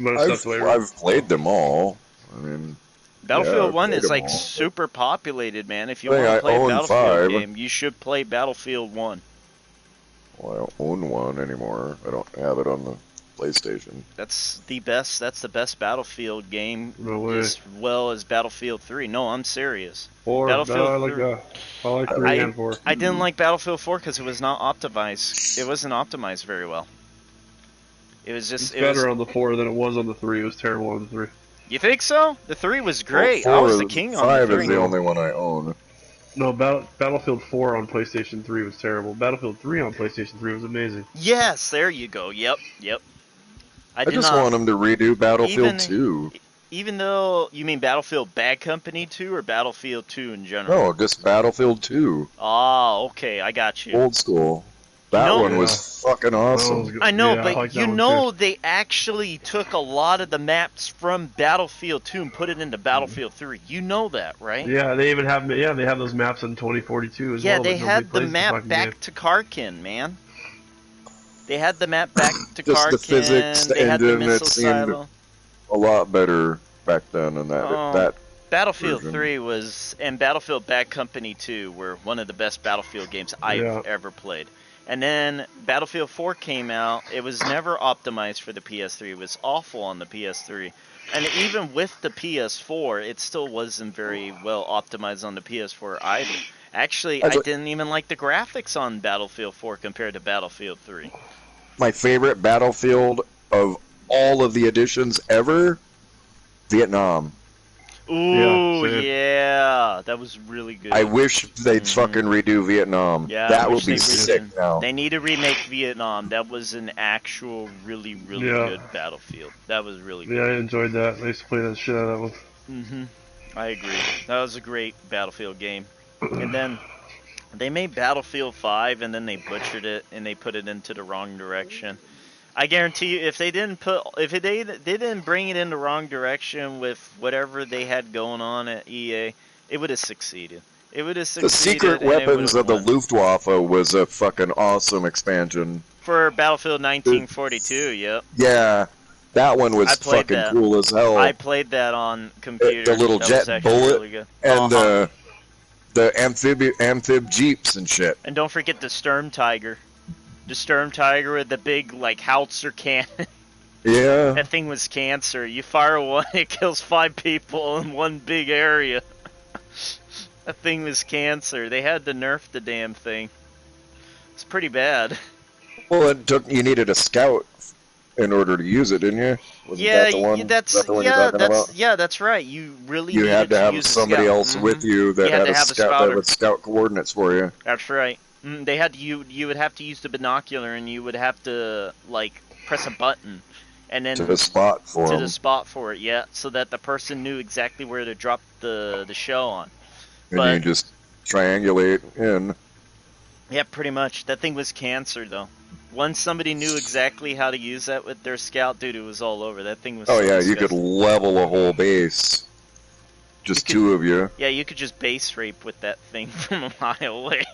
I've played them all. I mean... Battlefield I've 1 played is 'em like all. super populated, man. If you I think want I to play a own Battlefield 5. game, you should play Battlefield 1. Well, I don't own one anymore. I don't have it on the PlayStation. That's the best Battlefield game, No way. as well as Battlefield 3. No, I'm serious. 4. Battlefield No, I like 3. I like 3 and 4. I didn't like Battlefield 4 because it was not optimized. It wasn't optimized very well. It was just. It's It better was. on the 4 than it was on the 3. It was terrible on the 3. You think so? The 3 was great. Well, I was 4 the king on the 5 3. is the only one I own. No, Battlefield 4 on PlayStation 3 was terrible. Battlefield 3 on PlayStation 3 was amazing. Yes, there you go. Yep. I I did just not. want them to redo Battlefield Even- 2. Even though you mean Battlefield Bad Company 2 or Battlefield 2 in general? No, just Battlefield 2. Oh, okay, I got you. Old school. That No. one was fucking awesome. I know, Yeah, I but like that you one, know they actually took a lot of the maps from Battlefield 2 and put it into Battlefield 3. You know that, right? Yeah, they even have they have those maps in 2042 as Yeah, well. they but nobody had the plays map fucking back game. to Karkin, man. They had the map back to Just Karkin. the physics, the they had the engine, it missile seemed silo. a lot better back then than that. Oh. That Battlefield version. 3 was, and Battlefield Bad Company 2 were one of the best Battlefield games I've Yeah. ever played. And then Battlefield 4 came out. It was never optimized for the PS3. It was awful on the PS3. And even with the PS4, it still wasn't very well optimized on the PS4 either. Actually, I didn't even like the graphics on Battlefield 4 compared to Battlefield 3. my favorite Battlefield of all of the editions ever, Vietnam. Ooh, same. yeah, that was really good. I wish they'd fucking redo Vietnam. Yeah, I that wish would be they sick redid. now. They need to remake Vietnam. That was an actual, really Yeah. good Battlefield. That was really Yeah, I good. enjoyed that. I used to play that shit out of that one. I agree. That was a great Battlefield game. And then they made Battlefield 5, and then they butchered it, and they put it into the wrong direction. I guarantee you, if they didn't they didn't bring it in the wrong direction with whatever they had going on at EA, it would have succeeded. It would have succeeded. The secret and it weapons would've of the won. Luftwaffe was a fucking awesome expansion. For Battlefield 1942, yep. Yeah, that one was I played fucking that. cool as hell. I played that on computer. The little That jet was actually bullet really good. and Uh-huh. the amphib jeeps and shit. And don't forget the Sturm Tiger. The Sturm Tiger with the big, like, howitzer cannon. Yeah. That thing was cancer. You fire one, it kills 5 people in one big area. That thing was cancer. They had to nerf the damn thing. It's pretty bad. Well, you needed a scout in order to use it, didn't you? Wasn't that the one? that's Is that the one you're talking about? that's right. You really You needed had to have use a somebody scout. else with you that You had had to a have a scout that spotter. would scout coordinates for you. That's right. They had to, you would have to use the binocular, and you would have to, like, press a button, and then To the spot for to them. the spot for it, yeah, so that the person knew exactly where to drop the shell on. And but- you just triangulate in. Yeah, pretty much. That thing was cancer, though. Once somebody knew exactly how to use that with their scout, dude, it was all over. That thing was Oh so yeah, you could disgusting. level a whole base. Just You could- 2 of you. Yeah, you could just base rape with that thing from a mile away.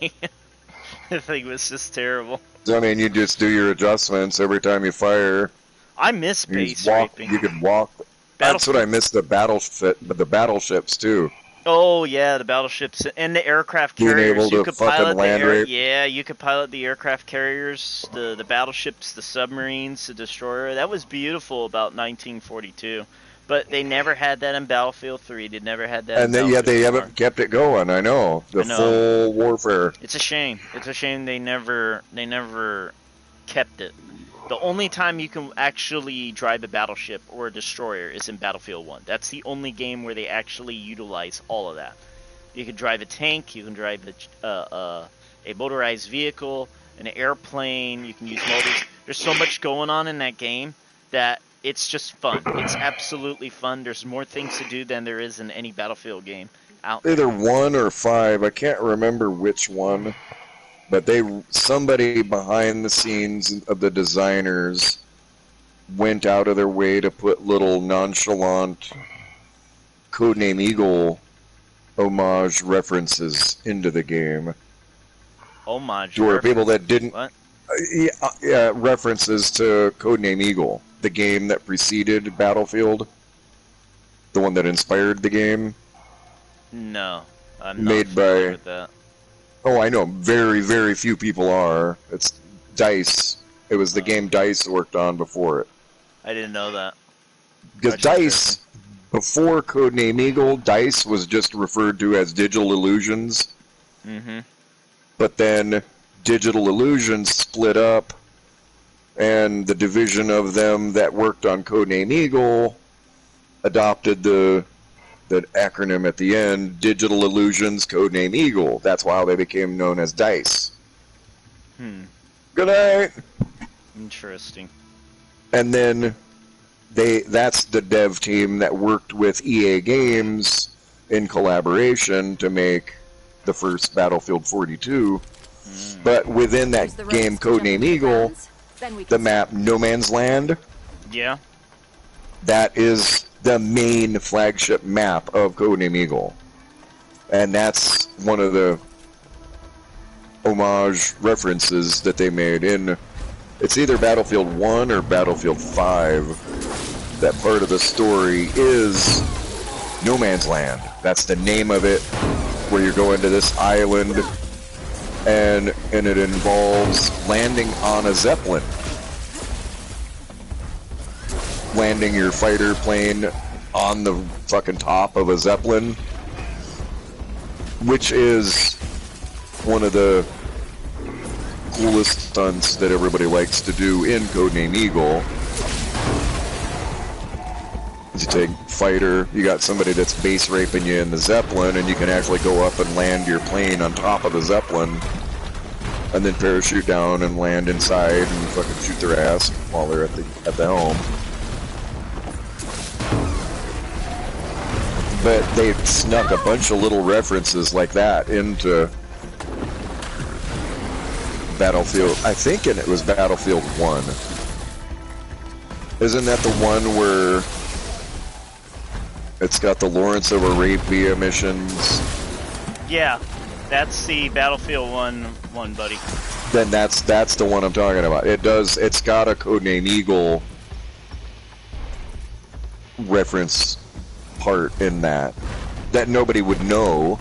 The thing was just terrible. I mean, you just do your adjustments every time you fire. I miss You base just walk. raping. You could walk. That's what I miss the battleships too. Oh yeah, the battleships and the aircraft Being carriers. able You to could fucking pilot the land rape. Yeah, you could pilot the aircraft carriers, the battleships, the submarines, the destroyer. That was beautiful about 1942. But they never had that in Battlefield 3. They never had that. And in then, they Battlefield 4. haven't kept it going. I know the I know. full warfare. It's a shame. It's a shame they never kept it. The only time you can actually drive a battleship or a destroyer is in Battlefield 1. That's the only game where they actually utilize all of that. You can drive a tank, you can drive a motorized vehicle, an airplane, you can use motors. There's so much going on in that game that it's just fun. It's absolutely fun. There's more things to do than there is in any Battlefield game out there. Either 1 or 5. I can't remember which one. But somebody behind the scenes of the designers went out of their way to put little nonchalant Codename Eagle homage references into the game. Homage. To where people that didn't... What? Yeah, references to Codename Eagle, the game that preceded Battlefield. the one that inspired the game. No, I'm not Made familiar by- with that. Oh, I know. Very, very few people are. It's DICE. It was the Oh. game DICE worked on before it. I didn't know that. Because That's DICE, before Codename Eagle, DICE was just referred to as Digital Illusions. Mm-hmm. But then Digital Illusions split up, and the division of them that worked on Codename Eagle adopted the acronym at the end, Digital Illusions Codename Eagle. That's why they became known as DICE. Good night. Interesting. And then that's the dev team that worked with EA Games in collaboration to make the first Battlefield 42. But within that Use the ropes game, to jump Codename into the Eagle, grounds, then we the can map No Man's Land, Yeah. that is the main flagship map of Codename Eagle. And that's one of the homage references that they made in, it's either Battlefield 1 or Battlefield 5. That part of the story is No Man's Land. That's the name of it, where you're going to this island, and it involves landing on a Zeppelin. Landing your fighter plane on the fucking top of a Zeppelin, which is one of the coolest stunts that everybody likes to do in Codename Eagle. You take fighter, you got somebody that's base raping you in the Zeppelin, and you can actually go up and land your plane on top of the Zeppelin, and then parachute down and land inside and fucking shoot their ass while they're at the helm. But they snuck a bunch of little references like that into Battlefield. I think it was Battlefield 1. Isn't that the one where it's got the Lawrence of Arabia missions? Yeah. That's the Battlefield 1, buddy. Then that's the one I'm talking about. It's got a Codename Eagle reference part in that nobody would know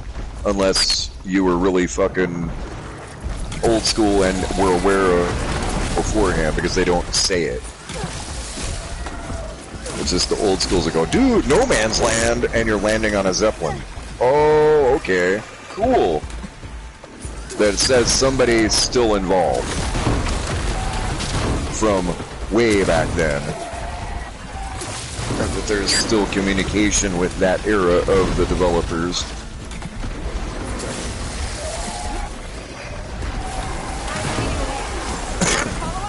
unless you were really fucking old school and were aware of beforehand, because they don't say it. It's just the old schools that go, dude, No Man's Land, and you're landing on a Zeppelin. Oh, okay, cool. That it says somebody's still involved from way back then. That there's still communication with that era of the developers.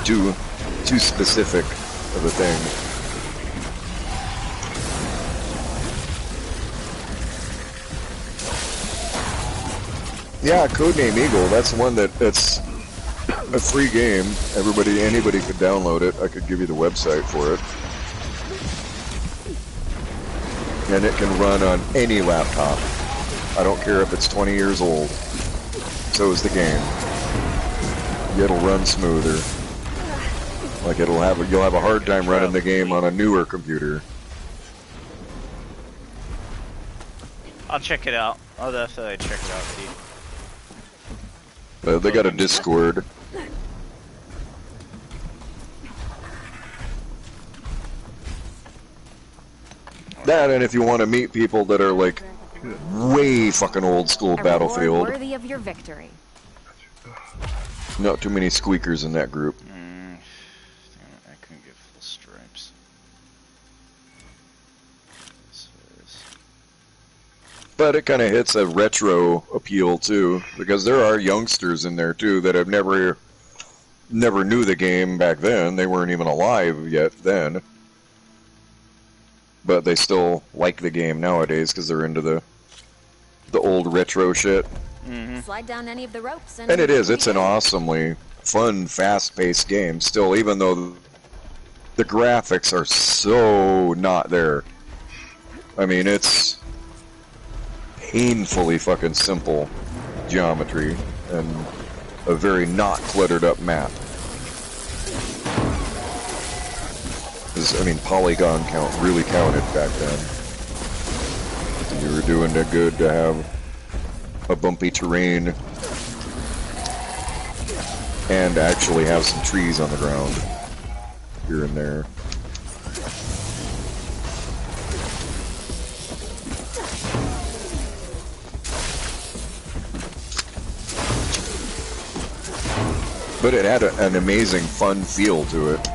Too specific of a thing. Yeah, Codename Eagle, that's one it's a free game. Anybody could download it. I could give you the website for it. And it can run on any laptop. I don't care if it's 20 years old. So is the game. It'll run smoother. Like you'll have a hard time running the game on a newer computer. I'll check it out. I'll definitely check it out, Steve. They got a Discord. That, and if you want to meet people that are like way fucking old school A Battlefield. reward worthy of your victory. Not too many squeakers in that group. I couldn't get full stripes. But it kind of hits a retro appeal too, because there are youngsters in there too that have never knew the game back then. They weren't even alive yet then. But they still like the game nowadays because they're into the old retro shit. Slide down any of the ropes And it's an awesomely fun, fast-paced game still, even though the graphics are so not there. I mean, it's painfully fucking simple geometry and a very not cluttered up map. I mean, polygon count really counted back then. You were doing it good to have a bumpy terrain and actually have some trees on the ground here and there. But it had an amazing fun feel to it.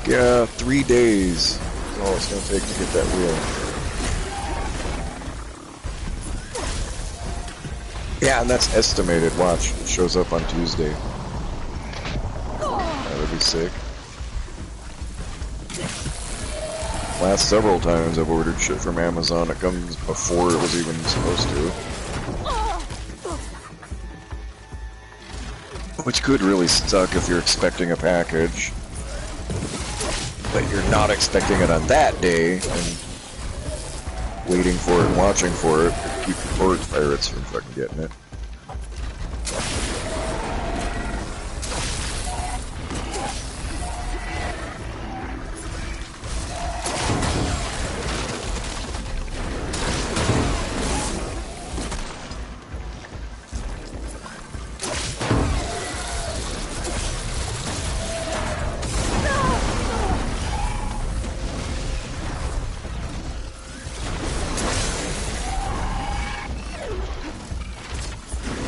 Yeah, 3 days. That's all it's going to take to get that wheel. Yeah, and that's estimated. Watch, it shows up on Tuesday. That would be sick. Last several times I've ordered shit from Amazon, it comes before it was even supposed to. Which could really suck if you're expecting a package, but you're not expecting it on that day, and waiting for it and watching for it to keep the ports pirates from fucking getting it.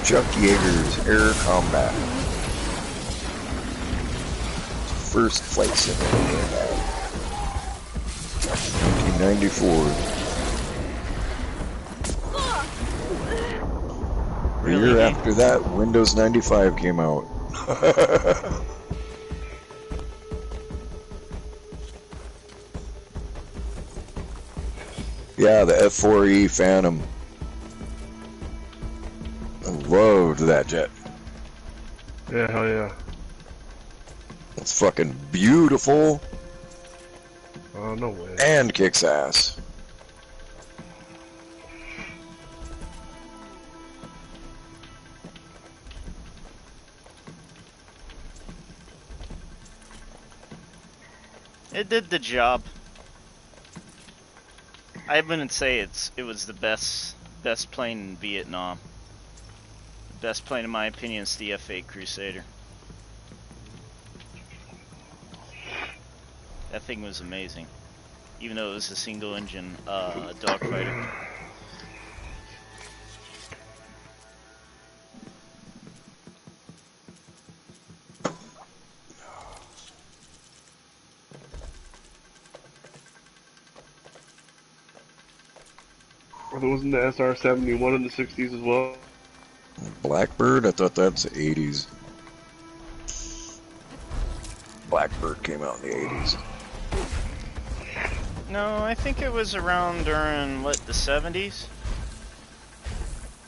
Chuck Yeager's Air Combat. First flight simulator I had. 1994. The year after that, Windows 95 came out. Yeah, the F4E Phantom. I loved that jet. Yeah, hell yeah. It's fucking beautiful Oh, no way. and kicks ass. It did the job. I wouldn't say it was the best plane in Vietnam. The best plane in my opinion is the F-8 Crusader. That thing was amazing, even though it was a single engine dogfighter. Wasn't the SR-71 in the 60s as well? Blackbird? I thought that's the 80s. Blackbird came out in the 80s. No, I think it was around during, what, the 70s?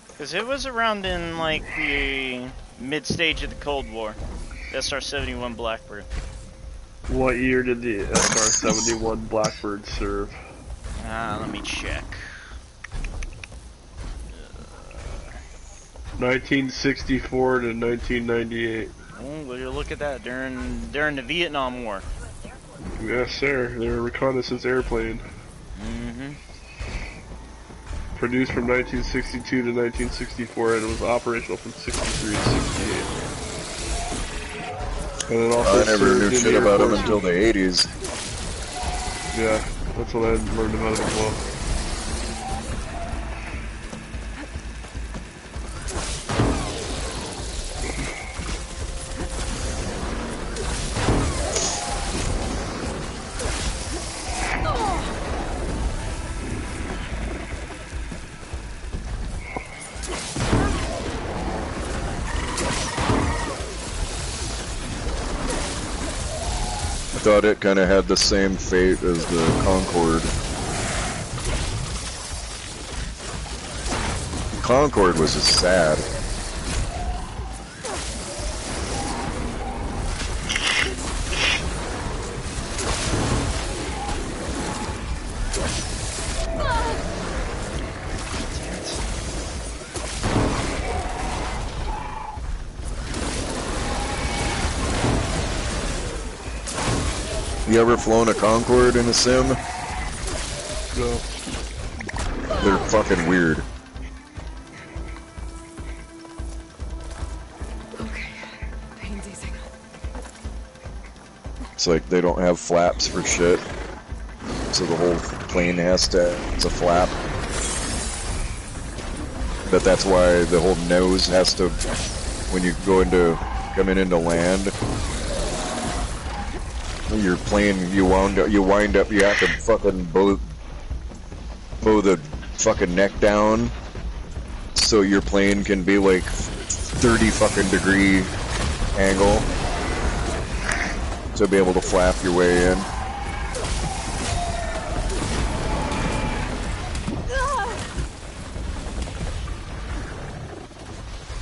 Because it was around in, like, the mid-stage of the Cold War. SR-71 Blackbird. What year did the SR-71 Blackbird serve? Let me check. 1964 to 1998. Oh, will you look at that, during the Vietnam War. Yes, sir. They're a reconnaissance airplane. Mm-hmm. Produced from 1962 to 1964, and it was operational from 63 to 68. And it also I never knew served in shit the about Air them Force. until the 80s. Yeah, that's what I learned about it as well. I thought it kind of had the same fate as the Concorde. Concorde was just sad. You ever flown a Concorde in a sim? No. They're fucking weird. Okay. Pain's easing. It's like they don't have flaps for shit. So the whole plane has to, it's a flap. But that's why the whole nose has to, when you go into, coming into land, your plane, you wind up, you have to fucking bow the fucking neck down so your plane can be like 30 fucking degree angle to be able to flap your way in.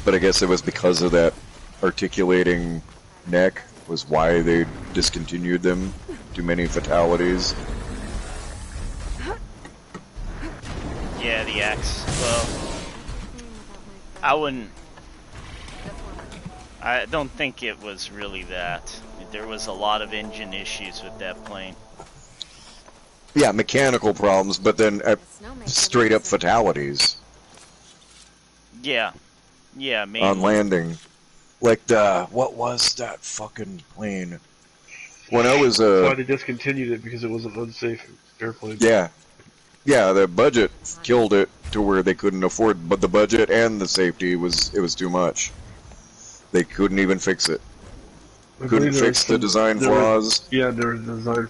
But I guess it was because of that articulating neck was why they discontinued them. Too many fatalities. Yeah, the axe. Well, I don't think it was really that. There was a lot of engine issues with that plane. Yeah, mechanical problems, but then straight up fatalities. Yeah. Yeah, mainly. On landing. Like what was that fucking plane? When I was That's why they discontinued it, because it was an unsafe airplane. Yeah. Yeah, the budget killed it to where they couldn't afford, but the budget and the safety it was too much. They couldn't even fix it. Couldn't fix the design flaws. Yeah, there was design.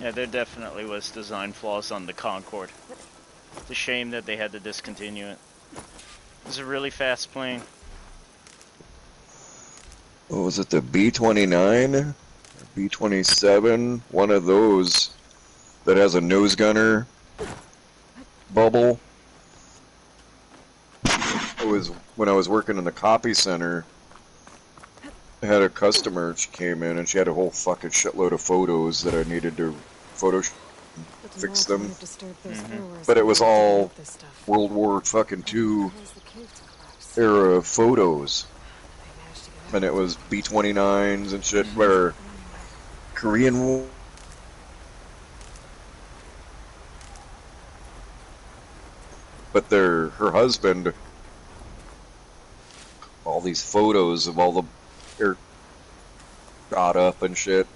Yeah, there definitely was design flaws on the Concorde. It's a shame that they had to discontinue it. It was a really fast plane. What was it, the B-29? B-27? One of those that has a nose gunner bubble. It was when I was working in the copy center. I had a customer, she came in and she had a whole fucking shitload of photos that I needed to fix them. But it was all World War fucking II era photos. And it was B-29s and shit, where Korean War. But her husband, all these photos of all the air got up and shit,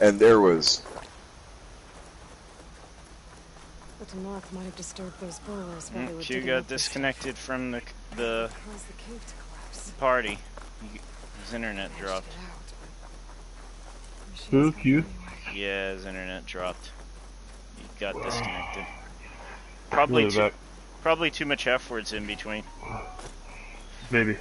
and there was. But the knock might have disturbed those boilers. Q got disconnected from the party. His internet dropped. Who? Q? Yeah, his internet dropped. He got disconnected. Probably too much F words in between. Maybe.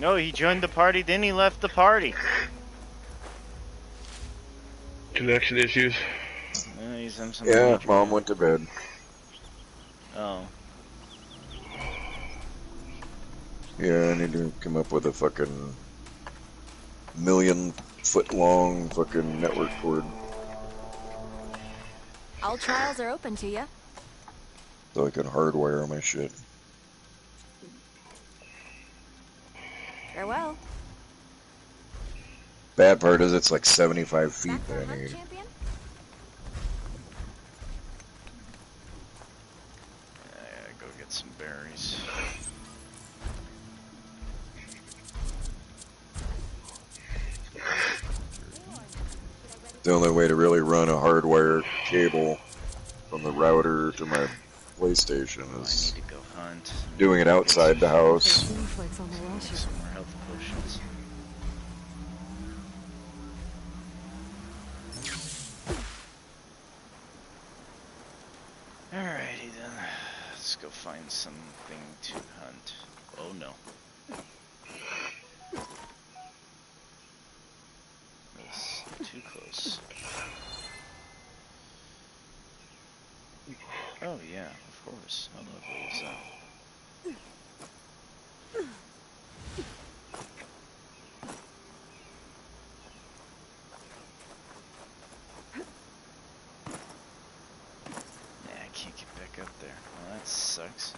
No, he joined the party, then he left the party. Connection issues. He's on some Yeah, Mom went to bed. Oh. Yeah, I need to come up with a fucking 1,000,000-foot long fucking network cord. All trials are open to you. So I can hardwire my shit. Farewell. Bad part is it's like 75 feet Back for that a I hunt, need. champion? Go get some berries. The only way to really run a hardwire cable from the router to my PlayStation I is need to go hunt. doing it outside the house. Snowflakes on the Get lashes. some more health potions. Alrighty then. Let's go find something to hunt. Oh no. That's too close. Oh yeah, of course. How lovely is that? Nah, I can't get back up there. Well, that sucks.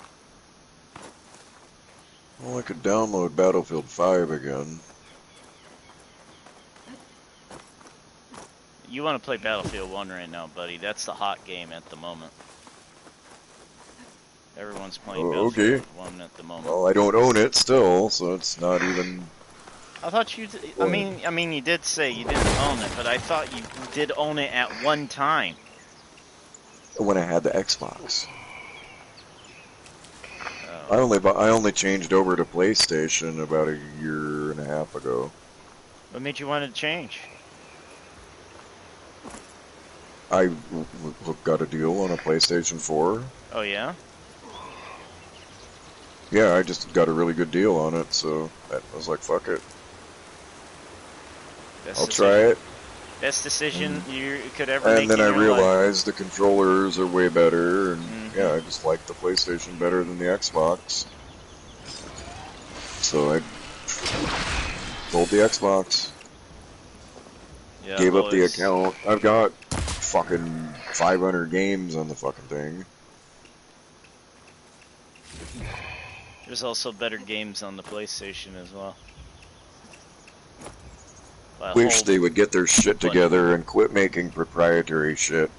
Well, I could download Battlefield 5 again. You want to play Battlefield 1 right now, buddy. That's the hot game at the moment. Everyone's playing Okay. Battlefield 1 at the moment. Well, I don't own it still, so it's not even... I thought you. I mean, you did say you didn't own it, but I thought you did own it at one time. When I had the Xbox. Oh. I only changed over to PlayStation about a year and a half ago. What made you want to change? I got a deal on a PlayStation 4. Oh yeah. Yeah, I just got a really good deal on it, so I was like, fuck it. I'll try it. Best decision you could ever make. And then I in your life. realized the controllers are way better, and yeah, I just like the PlayStation better than the Xbox. So I sold the Xbox. Yeah, Gave up the always. account. I've got fucking 500 games on the fucking thing. There's also better games on the PlayStation as well. Wish they would get their shit together and quit making proprietary shit.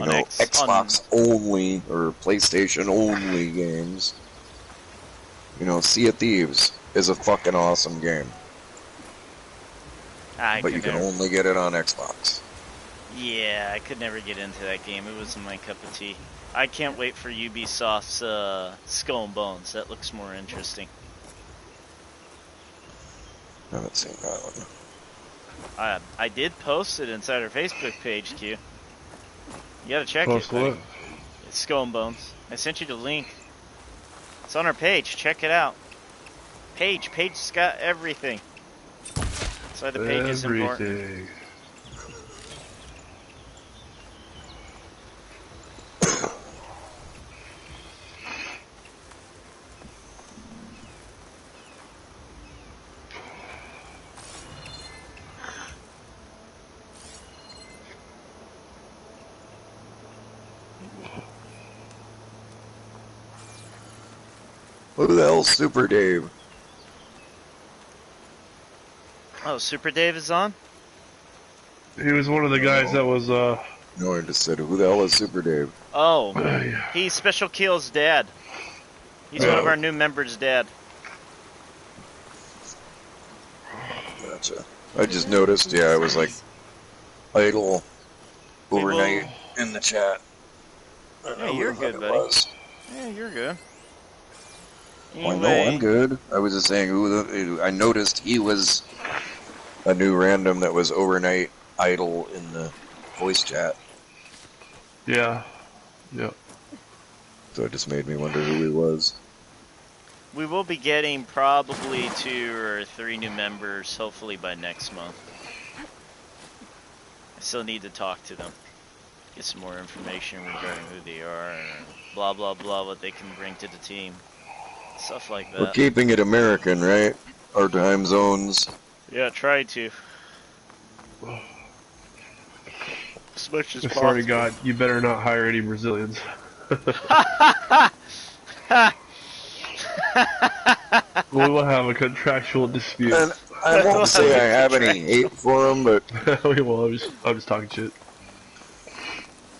You know, Xbox only or PlayStation only games. You know, Sea of Thieves is a fucking awesome game. But you can only get it on Xbox. Yeah, I could never get into that game. It wasn't my cup of tea. I can't wait for Ubisoft's Skull and Bones. That looks more interesting. I haven't seen that one. I did post it inside our Facebook page, Q. You gotta check Post it. what? It's Skull and Bones. I sent you the link. It's on our page. Check it out. Page's got everything. Inside the page is important. Everything. Who the hell's Super Dave? Oh, Super Dave is on? He was one of the guys that was, No, I just said, who the hell is Super Dave? Oh, yeah. he's Special Keel's dad. He's one of our new members' dad. Gotcha. I just noticed, yeah, I was like idle overnight in the chat. Yeah, you're good, buddy. Yeah, you're good. Well, I know I'm good. I was just saying, I noticed he was a new random that was overnight idle in the voice chat. Yeah. Yep. So it just made me wonder who he was. We will be getting probably 2 or 3 new members, hopefully by next month. I still need to talk to them. Get some more information regarding who they are, and blah blah blah, what they can bring to the team. Stuff like that. We're keeping it American, right? Our time zones. Yeah, try to. As much as possible. Sorry, God, you better not hire any Brazilians. We will have a contractual dispute. And I won't say I have any hate for him, but We will. I'm just talking shit.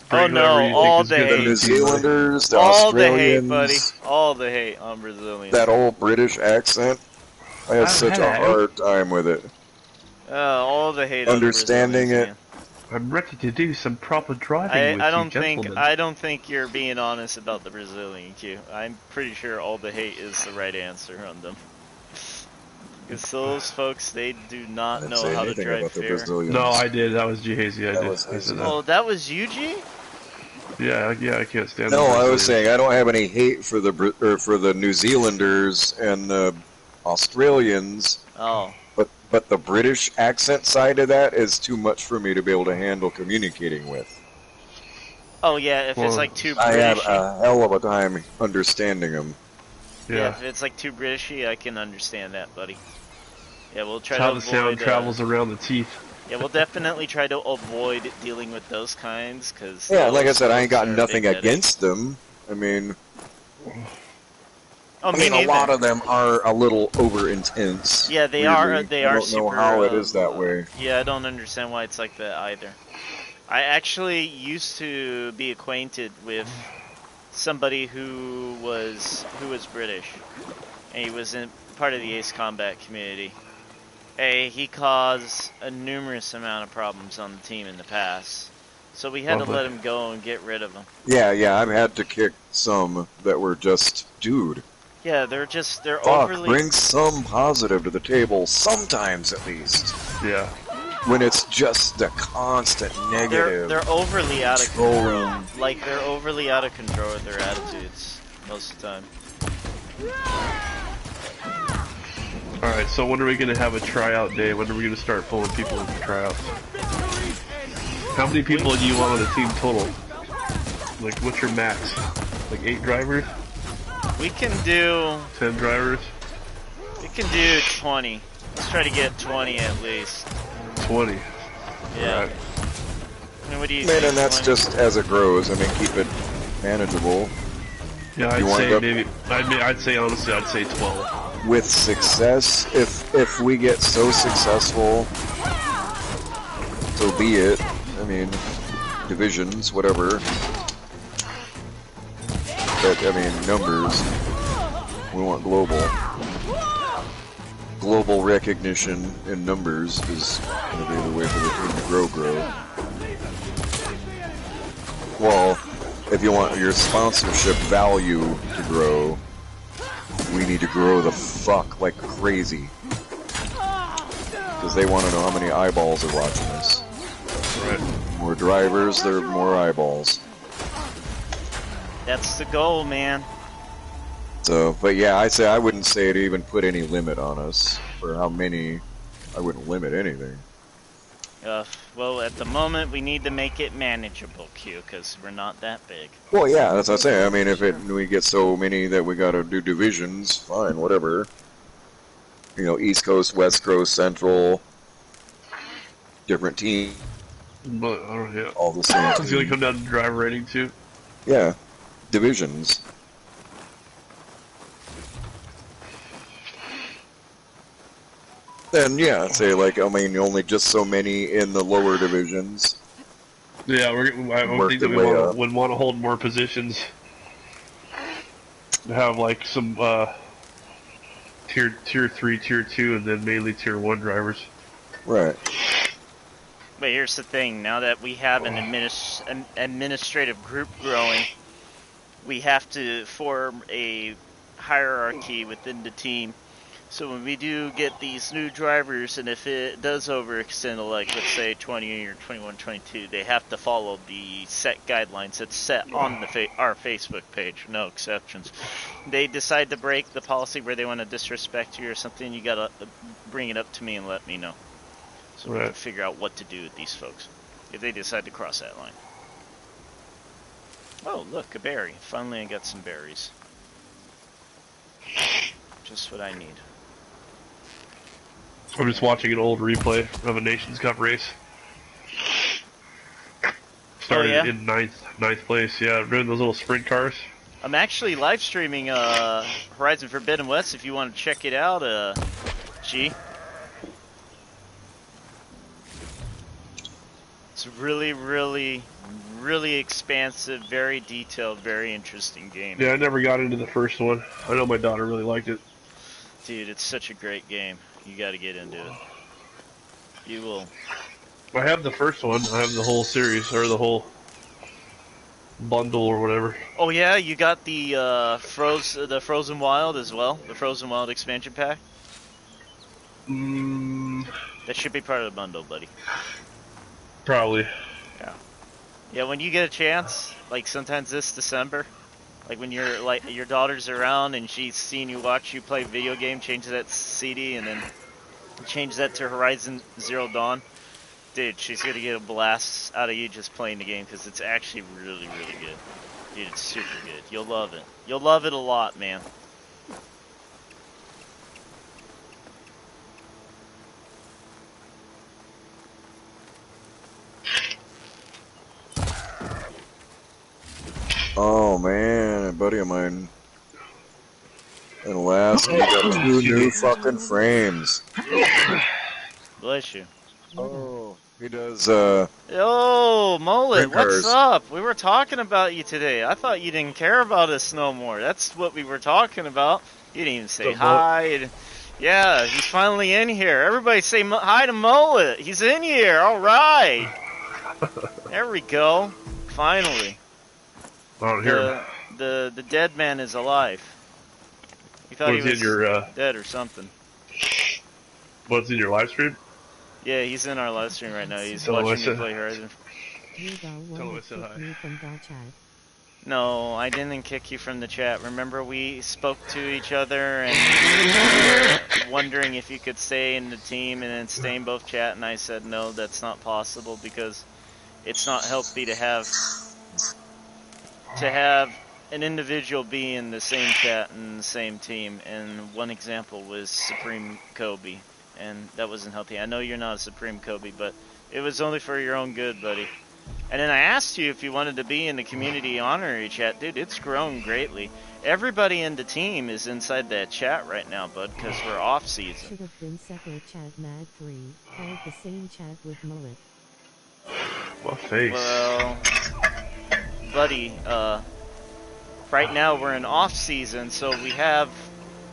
Oh Bring whoever no, you all think is the good the on hate. New the team, buddy. Zealanders, the All the hate, Australians, buddy. All the hate on Brazilians. that old British accent. I had such a had it. hard time with it. All the hate Understanding on the it. Brazilians, I'm ready to do some proper driving man. with I you, don't gentlemen. think you're being honest about the Brazilian queue. I'm pretty sure all the hate is the right answer on them. Because those folks, they do I not didn't know say how to anything drive about the fair. Brazilians. No, I did. That was Gehazi. I That did. was I said Hazy. that. Oh, that was Yuji? Yeah, I can't stand No, the I was Brazilians. saying I don't have any hate for the New Zealanders and the Australians, Oh. but the British accent side of that is too much for me to be able to handle communicating with. Oh, yeah, if it's Well, like too I have Britishy. a hell of a time understanding them. Yeah, Yeah. if it's like too Britishy, I can understand that, buddy. Yeah, we'll try It's to how the sound avoid. travels around the teeth. Yeah, we'll definitely try to avoid dealing with those kinds, because Yeah, like I said, I ain't got nothing headache. against them. I mean, Oh, I me mean, a lot neither. of them are a little over intense. Yeah, they weirdly. are. They I are don't know super. how it is that way. Yeah, I don't understand why it's like that either. I actually used to be acquainted with somebody who was British, and he was in part of the Ace Combat community. He caused a numerous amount of problems on the team in the past, so we had to Lovely. let him go and get rid of him. Yeah, I've had to kick some that were just, dude, Yeah, they're fuck, overly. bring some positive to the table, sometimes at least. Yeah. When it's just the constant negative. They're overly out of control. trolling. Like they're overly out of control with their attitudes most of the time. Alright, so when are we going to have a tryout day? When are we going to start pulling people in for tryouts? How many people do you want on the team total? Like, what's your max? Like 8 drivers? We can do 10 drivers? 20. Let's try to get 20 at least. 20. Yeah. Alright. I mean, what do you Man, think? and that's 20? just as it grows. I mean, keep it manageable. Yeah, I'd You wanna say go- maybe, I'd say honestly, I'd say 12. With success, if we get so successful, so be it. I mean, divisions, whatever. But, I mean, numbers. We want global. Global recognition in numbers is going to be the way for the team to grow. Well, if you want your sponsorship value to grow, we need to grow the fuck like crazy. Because they want to know how many eyeballs are watching us. Right. More drivers, there are more eyeballs. That's the goal, man. So, but yeah, I wouldn't say to even put any limit on us for how many. I wouldn't limit anything. Well, at the moment, we need to make it manageable, Q, because we're not that big. Well, yeah, that's what I'm saying. I mean, if we get so many that we gotta do divisions, fine, whatever. You know, East Coast, West Coast, Central, different team, But, I don't know, yeah. all the same It's going to team. come down to driver rating too. Yeah, divisions. Then yeah, I'd say like I mean only just so many in the lower divisions. Yeah, I Work think the that we way up. would want to hold more positions. Have like some tier 3, tier 2, and then mainly tier 1 drivers. Right. But here's the thing, now that we have an administrative group growing, we have to form a hierarchy within the team. So when we do get these new drivers, and if it does overextend to like, let's say 20 or 21, 22, they have to follow the set guidelines that's set on the our Facebook page, no exceptions. They decide to break the policy where they want to disrespect you or something, you gotta bring it up to me and let me know. So we can figure out what to do with these folks if they decide to cross that line. Oh, look, a berry. Finally, I got some berries. Just what I need. I'm just watching an old replay of a Nations Cup race. Started in ninth place. Yeah, running those little sprint cars. I'm actually live streaming Horizon Forbidden West if you want to check it out, G. It's really, really, really expansive, very detailed, very interesting game. Yeah, I never got into the first one. I know my daughter really liked it. Dude, it's such a great game. You got to get into it. You will. I have the first one. I have the whole series, or the whole bundle, or whatever. Oh yeah, you got the the Frozen Wild as well, the Frozen Wild expansion pack. Mm, That should be part of the bundle, buddy. probably. Yeah. Yeah, when you get a chance, like sometimes this December, like when your daughter's around and she's seen you watch you play video game, change that CD and then change that to Horizon Zero Dawn. Dude, she's gonna get a blast out of you just playing the game because it's actually really, really good. Dude, it's super good. You'll love it. You'll love it a lot, man. Oh man, a buddy of mine in Alaska got 2 new fucking frames. Bless you. Oh, he does. Yo, Mullet, Print what's cars. up? We were talking about you today. I thought you didn't care about us no more. That's what we were talking about. You didn't even say What's up, hi. Yeah, he's finally in here. Everybody say hi to Mullet. He's in here. All right. There we go. Finally. I don't hear him. The dead man is alive. You thought he What's in was your dead or something. What's in your live stream? Yeah, he's in our live stream right now. He's Tell him I watching me said- play Horizon. Tell him I said hi. From the chat. No, I didn't kick you from the chat. Remember, we spoke to each other and you were wondering if you could stay in the team and then stay in both chat, and I said no, that's not possible because it's not healthy to have an individual be in the same chat and the same team. And one example was Supreme Kobe, and that wasn't healthy. I know you're not a Supreme Kobe, but it was only for your own good, buddy. And then I asked you if you wanted to be in the community honorary chat. Dude, it's grown greatly. Everybody in the team is inside that chat right now, bud, because we're off season. Should have been separate chat. Mad 3 held the same chat with Mullet. What face? Well, buddy, right now we're in off season, so we have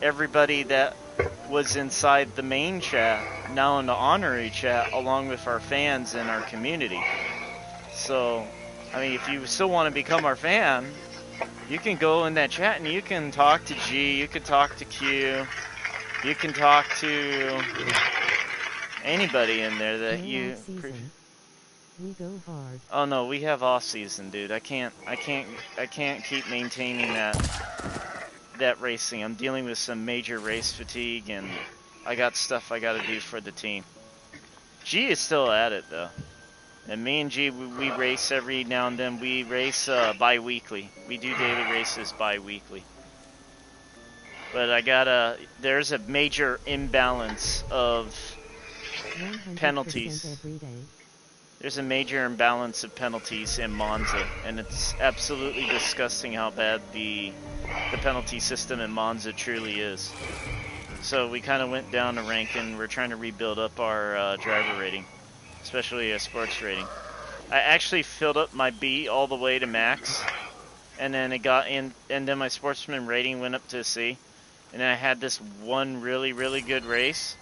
everybody that was inside the main chat now in the honorary chat along with our fans and our community. So, I mean, if you still want to become our fan, you can go in that chat and you can talk to G, you can talk to Q, you can talk to anybody in there that No you. off-season. We go hard. Oh no, we have off season, dude. I can't keep maintaining that racing. I'm dealing with some major race fatigue, and I got stuff I got to do for the team. G is still at it though. And me and G, we race every now and then. We race bi-weekly. We do daily races bi-weekly. But there's a major imbalance of 100% penalties. every day. There's a major imbalance of penalties in Monza, and it's absolutely disgusting how bad the penalty system in Monza truly is. So we kind of went down a rank, and we're trying to rebuild up our driver rating, especially a sports rating. I actually filled up my B all the way to max, and then and then my sportsman rating went up to a C, and then I had this one really, really good race,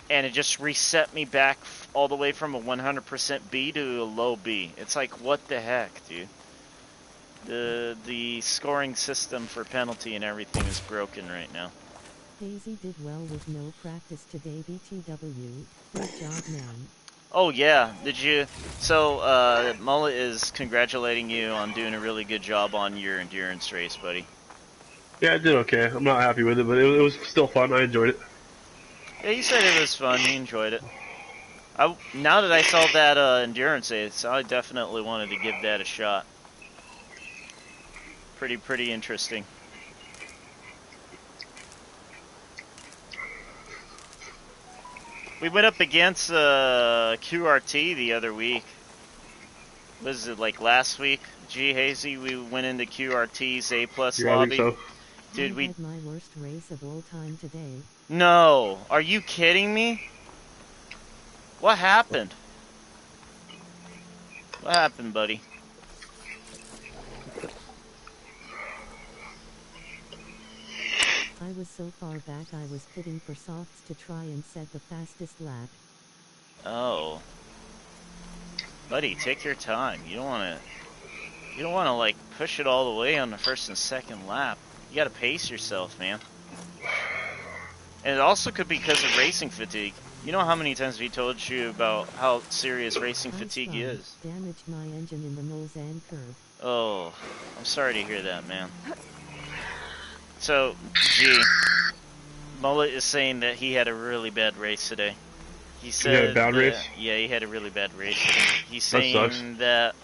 and it just reset me back all the way from a 100% B to a low B. It's like, what the heck, dude? The scoring system for penalty and everything is broken right now. Daisy did well with no practice today. BTW. Good job, man. Oh yeah, did you? So Mullet is congratulating you on doing a really good job on your endurance race, buddy. Yeah, I did okay. I'm not happy with it, but it was still fun. I enjoyed it. Yeah, you said it was fun. You enjoyed it. Now that I saw that endurance race, I definitely wanted to give that a shot. Pretty interesting. We went up against QRT the other week. Was it like last week? G Hazy, we went into QRT's A+ Yeah, I lobby. think so. Dude, I had my worst race of all time today. No, are you kidding me? What happened? What happened, buddy? I was so far back I was pitting for softs to try and set the fastest lap. Oh. Buddy, take your time. You don't want to like push it all the way on the first and second lap. You got to pace yourself, man. And it also could be because of racing fatigue. You know how many times we told you about how serious racing fatigue is? Damaged my engine in the Mulsanne curve. Oh, I'm sorry to hear that, man. So, G, Mullet is saying that he had a really bad race today. He said, had a bad race? Yeah, he had a really bad race. He's That saying sucks. that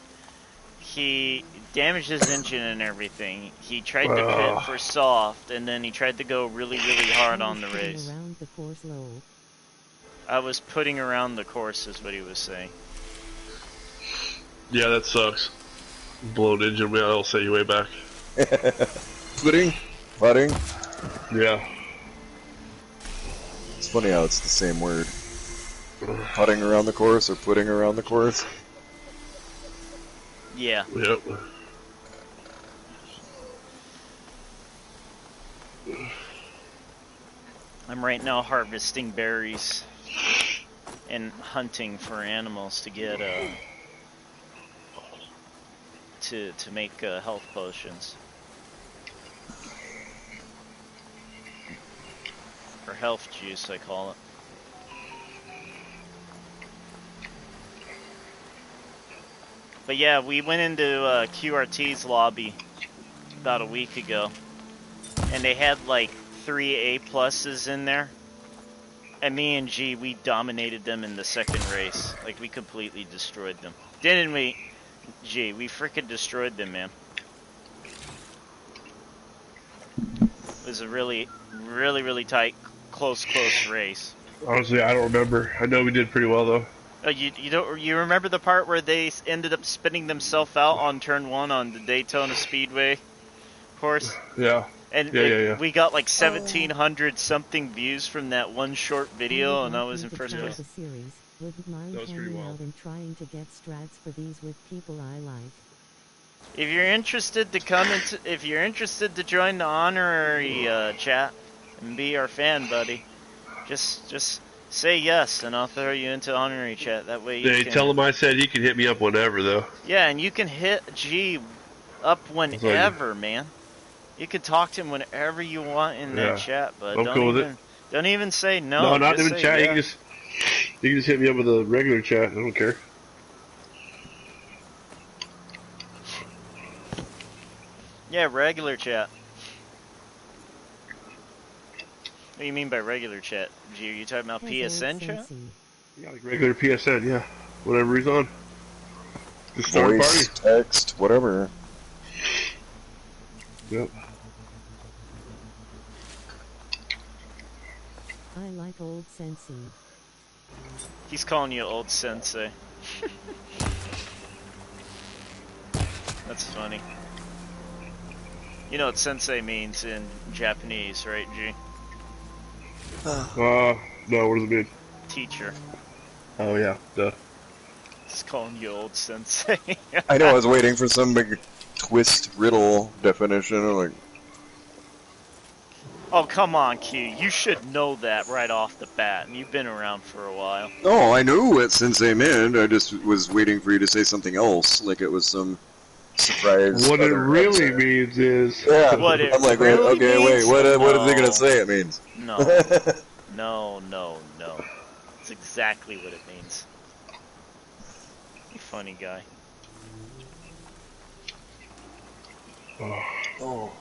he damaged his engine and everything. He tried to pit for soft, and then he tried to go really, really hard on the race. Around the course low. I was putting around the course, is what he was saying. Yeah, that sucks. Blown engine, man, I'll set you way back. Putting? Putting? Yeah. It's funny how it's the same word. Putting around the course or putting around the course? Yeah. Yep. I'm right now harvesting berries and hunting for animals to get to make health potions or health juice, I call it. But yeah, we went into QRT's lobby about a week ago, and they had like 3 A+ in there. And me and G, we dominated them in the second race. Like, we completely destroyed them. Didn't we, G? We freaking destroyed them, man. It was a really, really, really tight, close race. Honestly, I don't remember. I know we did pretty well, though. Oh, you remember the part where they ended up spinning themselves out on turn 1 on the Daytona Speedway course? Yeah. And Yeah. we got like 1,700 something views from that one short video, and I was in first place. Wouldn't mind That was pretty hanging wild. out and trying to get strats for these with people I like. If you're interested to join the honorary chat and be our fan, buddy, just say yes, and I'll throw you into honorary chat. That way you They can. tell him I said he can hit me up whenever, though. Yeah, and you can hit G up whenever, man. You can talk to him whenever you want in that chat, but I'm cool with it. don't even say no. No, not just even say chat. yeah. You can just hit me up with a regular chat. I don't care. Yeah, regular chat. What do you mean by regular chat? G, are you talking about PSN chat? Yeah, like regular PSN, yeah. Whatever he's on. Just start a Voice, party. text, whatever. Yep. I like old Sensei. He's calling you old sensei. That's funny. You know what sensei means in Japanese, right, G? No, what does it mean? Teacher. Oh, yeah, duh. He's calling you old sensei. I know, I was waiting for some big twist riddle definition. I'm like, Oh, come on, Q. You should know that right off the bat, and you've been around for a while. no, I knew what Sensei meant. I just was waiting for you to say something else, like it was some surprise. What it other really answer. means is... Yeah, What it I'm like, really okay, means? wait, what is he No. gonna say it means? No. No. It's exactly what it means. You funny guy. Oh.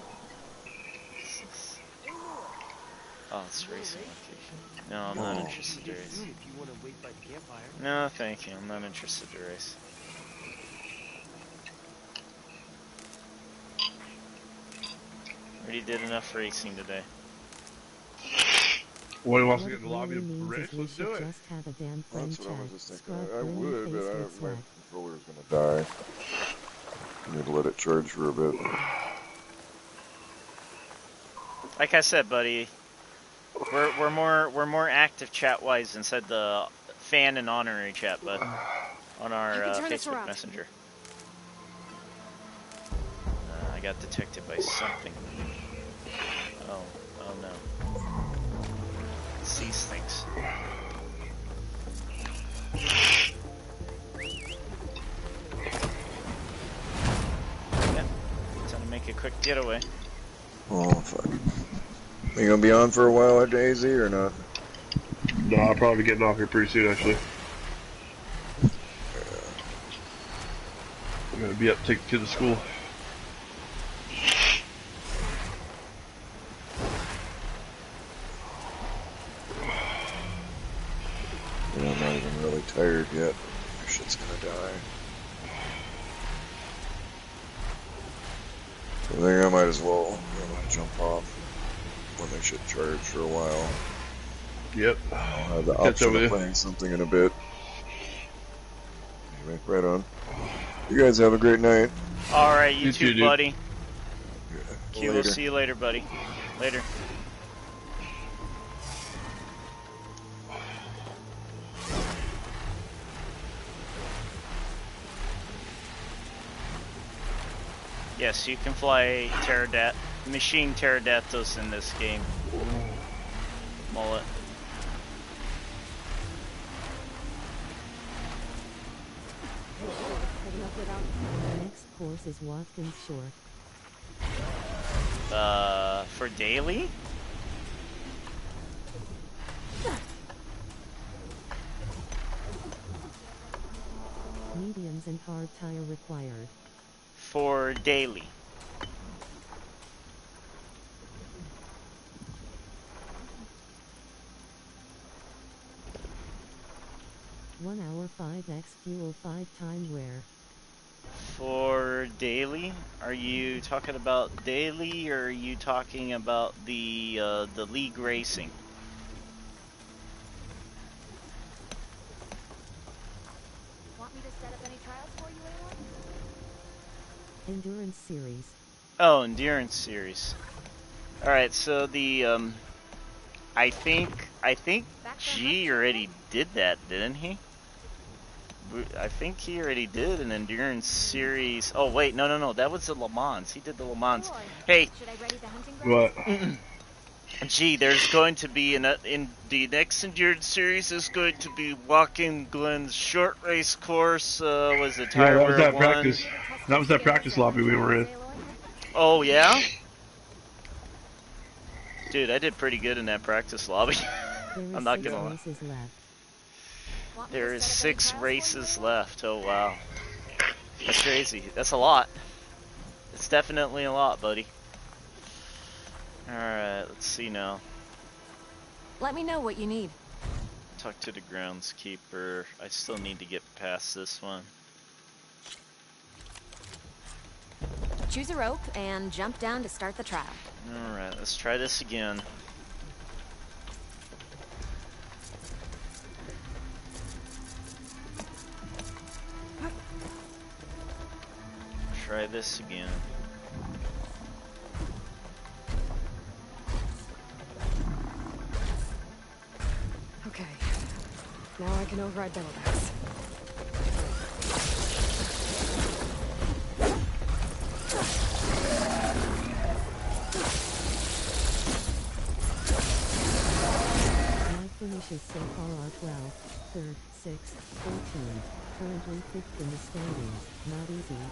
Oh, it's racing location. No, I'm not interested to race. No, thank you. I'm not interested to race. Already did enough racing today. What he wants to What get in it the lobby really to means race? is we Let's do should it. just have a damn friend That's what I chat. was just thinking. Scrub I burn would, face but with my swag. controller's gonna die. I need to let it charge for a bit. Like I said, buddy, we're more active chat wise inside the fan and honorary chat, but on our You can turn us Facebook around. Messenger. I got detected by something. Oh no. These things. Get away. Oh, fuck. Are you gonna be on for a while at AZ or not? No, I'll probably be getting off here pretty soon, actually. I'm gonna be up to take the kid to school. Yeah, I'm not even really tired yet. My shit's gonna die. I think I might as well jump off when they should charge for a while. Yep. I'll have the Catch up option with of you. playing something in a bit. Anyway, right on. You guys have a great night. Alright, you You too, too, dude. buddy. Yeah, Q, we'll see you later, buddy. Later. Yes, you can fly machine pterodactyls in this game. Mullet. The next course is Watkins Short. For daily? Mediums and hard tire required. For daily. One hour 5x fuel 5 time wear. For daily? Are you talking about daily, or are you talking about the league racing? Want me to set up any trials for you, A1? Endurance series. Oh, endurance series. Alright, so the I think G already did that, didn't he? I think he already did an endurance series. Oh wait, no, that was the Le Mans. He did the Le Mans. Hey, Should I ready the hunting grounds? What? Gee, there's going to be in the next endurance series is going to be Walking Glen's short race course. Was it Yeah, Tire that was Wear that 1? practice. That was that practice lobby we were in. Oh yeah? Dude, I did pretty good in that practice lobby. There I'm is not 6 gonna lie. races left. There is 6 races left. Oh wow. That's crazy. That's a lot. It's definitely a lot, buddy. Alright, let's see now. Let me know what you need. Talk to the groundskeeper. I still need to get past this one. Choose a rope and jump down to start the trial. Alright, let's try this again. Try this again. Okay. Now I can override Benelux. My finishes so far are 12, 3rd, 6th, 14. Currently 5th in the standings. Not easy.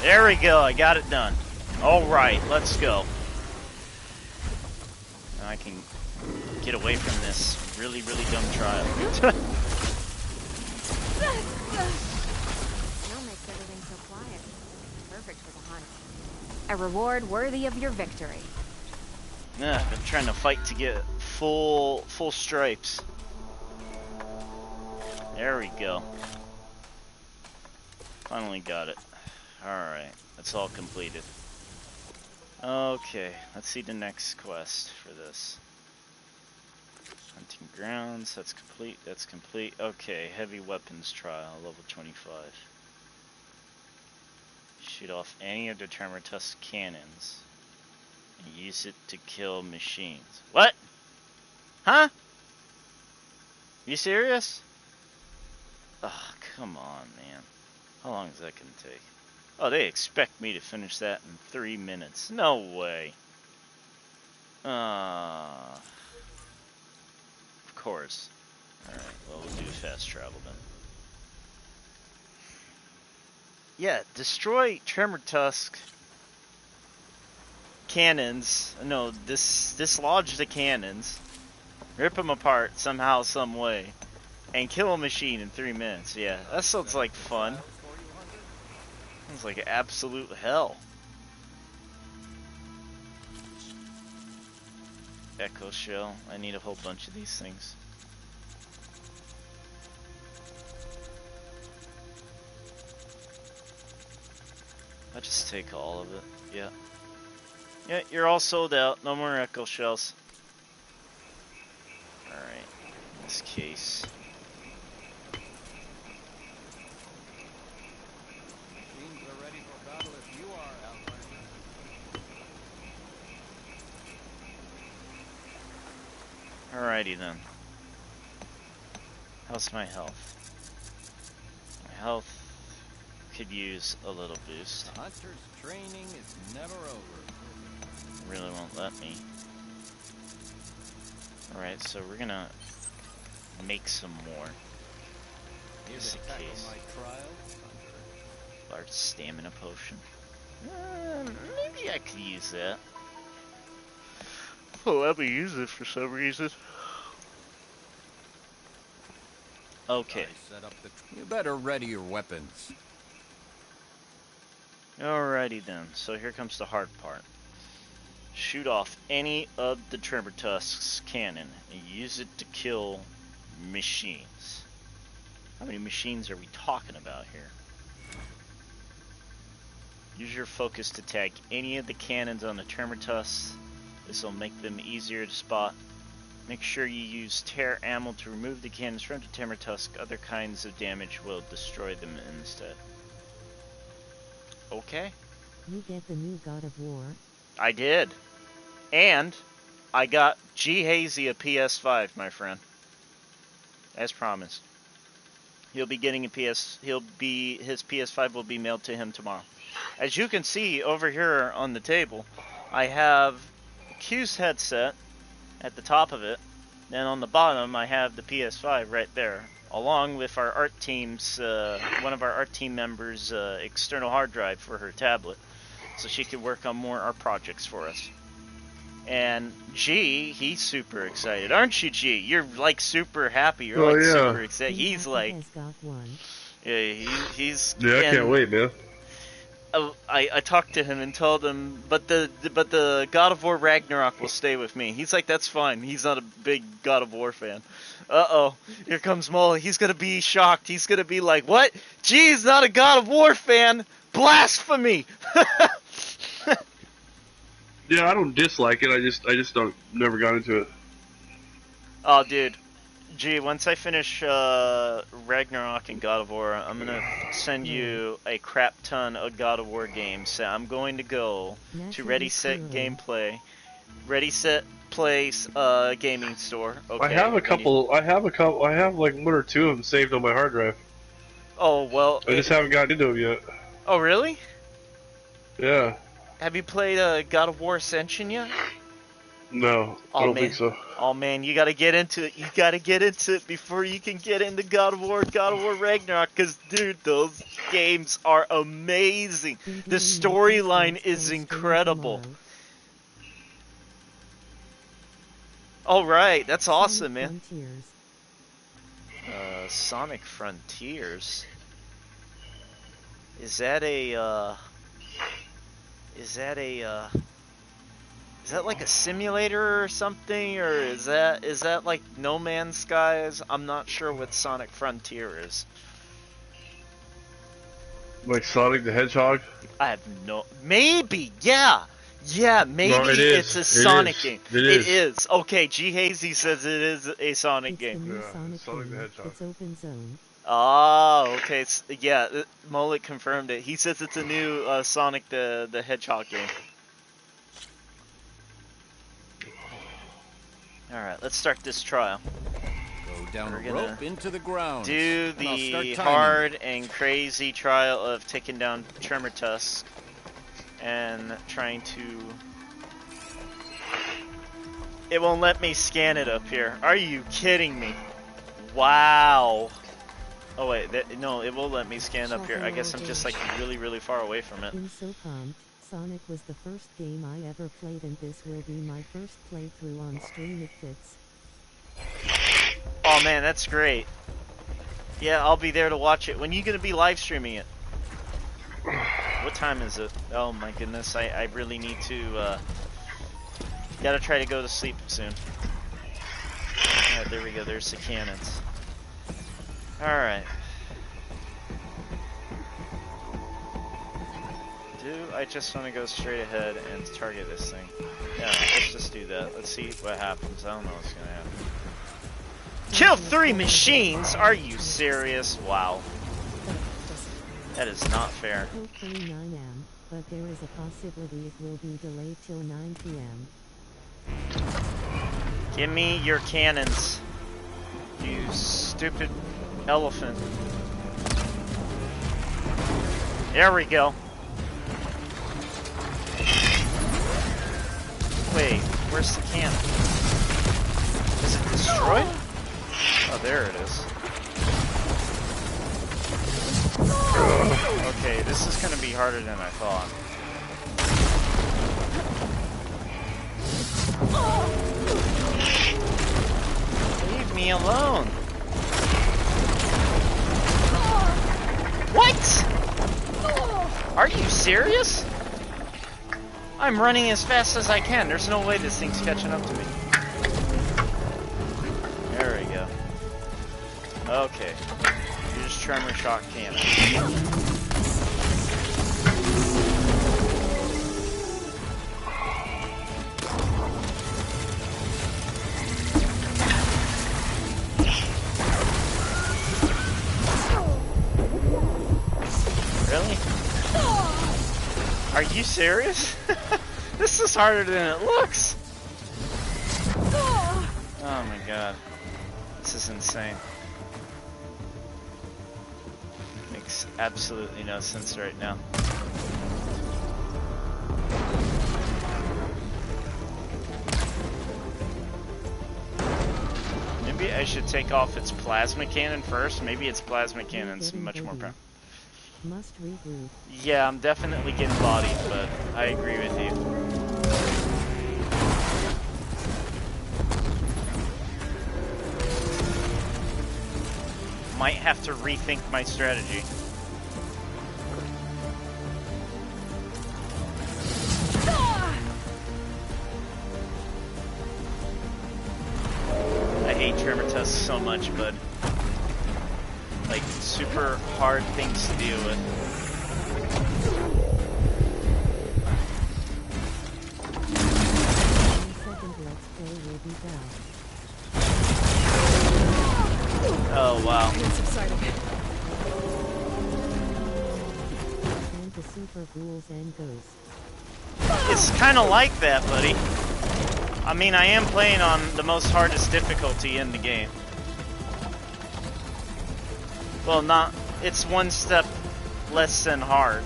There we go, I got it done. Alright, let's go. Now I can get away from this really dumb trial. Snow makes everything so quiet. Perfect for the hunt. A reward worthy of your victory. Yeah, I've been trying to fight to get full stripes. There we go. Finally got it. Alright, that's all completed. Okay, let's see the next quest for this. Hunting grounds, that's complete. Okay, heavy weapons trial, level 25. Shoot off any of the Termitus cannons and use it to kill machines. What? Huh? You serious? Oh, come on, man. How long is that gonna take? Oh, they expect me to finish that in 3 minutes. No way. Of course. Alright, well, we'll do fast travel then. Yeah, destroy Tremor Tusk cannons. No, dislodge the cannons. Rip them apart somehow, some way. And kill a machine in 3 minutes. Yeah, that sounds like fun. Sounds like absolute hell. Echo shell. I need a whole bunch of these things. I'll just take all of it. Yeah. Yeah, you're all sold out. No more echo shells. Alright. In this case. Machines are ready for battle if you are, Outlander. Alrighty then. How's my health? My health could use a little boost. The hunter's training is never over. Really won't let me. Alright, so we're gonna make some more. Here Just to in tackle case. my trial, hunter. Large stamina potion. Maybe I could use that. Oh, let me use it for some reason. Okay. I set up the you better ready your weapons. Alrighty then. So here comes the hard part. Shoot off any of the Tremor Tusk's cannon and use it to kill machines. How many machines are we talking about here? Use your focus to tag any of the cannons on the Tremor Tusks. This will make them easier to spot. Make sure you use tear ammo to remove the cannons from the Tremor Tusk. Other kinds of damage will destroy them instead. Okay. You get the new God of War. I did. And I got G Hazy a PS5, my friend. As promised. He'll be getting his PS5 will be mailed to him tomorrow. As you can see over here on the table, I have Q's headset at the top of it. Then on the bottom I have the PS5 right there, along with our art team's one of our art team members' external hard drive for her tablet, so she can work on more art projects for us. And G, he's super excited, aren't you, G? You're like super happy. You're like super excited. He's like, has got one. yeah, he's. Yeah, I can't wait, man. I talked to him and told him, but the God of War Ragnarok will stay with me. He's like, that's fine. He's not a big God of War fan. Uh-oh, here comes Molly. He's gonna be shocked. He's gonna be like, what? G's not a God of War fan. Blasphemy. Yeah, I don't dislike it. I just don't never got into it. Oh, dude. Gee, once I finish Ragnarok and God of War, I'm gonna send you a crap ton of God of War games. So I'm going to go to Ready Set Gameplay, Ready Set Place gaming store. Okay. I have a couple. I have like 1 or 2 of them saved on my hard drive. Oh well. I just haven't gotten into them yet. Oh really? Yeah. Have you played God of War Ascension yet? No, I don't think so. Oh man, you gotta get into it. You gotta get into it before you can get into God of War Ragnarok. Cause dude, those games are amazing. The storyline is incredible. All right, that's awesome, man. Sonic Frontiers. Is that like a simulator or something, or is that like No Man's Skies? I'm not sure what Sonic Frontier is. Like Sonic the Hedgehog? I have no. Maybe, yeah, maybe No, it's a Sonic game. It is. Okay, G Hazy says it is a Sonic game. Yeah, Sonic the Hedgehog. It's open zone. Oh, okay. Yeah, Mullet confirmed it. He says it's a new Sonic the Hedgehog game. Alright, let's start this trial. Go down a rope into the ground. Do the hard and crazy trial of taking down Tremor Tusk and trying to... It won't let me scan it up here. Are you kidding me? Wow. Oh wait, no, it will let me scan up here. I guess I'm just like really, really far away from it. In Cont, Sonic was the first game I ever played, and this will be my first playthrough on stream. It fits. Oh man, that's great. Yeah, I'll be there to watch it. When are you gonna be live streaming it? What time is it? Oh my goodness, I really need to, gotta try to go to sleep soon. Alright, there we go, there's the cannons. Alright. Do I just want to go straight ahead and target this thing? Yeah, let's just do that. Let's see what happens. I don't know what's gonna happen. Kill 3 machines? Are you serious? Wow. That is not fair. Hopefully 9 am, but there is a possibility it will be delayed till 9 p.m. Give me your cannons, you stupid elephant. There we go. Wait, where's the cannon? Is it destroyed? Oh, there it is. Okay, this is gonna be harder than I thought. Leave me alone. What? Are you serious? I'm running as fast as I can. There's no way this thing's catching up to me. There we go. Okay. Use tremor shock cannon. Really? Are you serious? This is harder than it looks. Oh my god. This is insane. Makes absolutely no sense right now. Maybe I should take off its plasma cannon first. Maybe its plasma cannon's much more powerful. Must regroup. Yeah, I'm definitely getting bodied, but I agree with you. Might have to rethink my strategy. I hate tremor tusks so much, bud. Like, super hard things to deal with. Oh, wow. That's exciting. And the super ghouls and ghosts. It's kind of like that, buddy. I mean, I am playing on the most hardest difficulty in the game. Well, not, it's one step less than hard,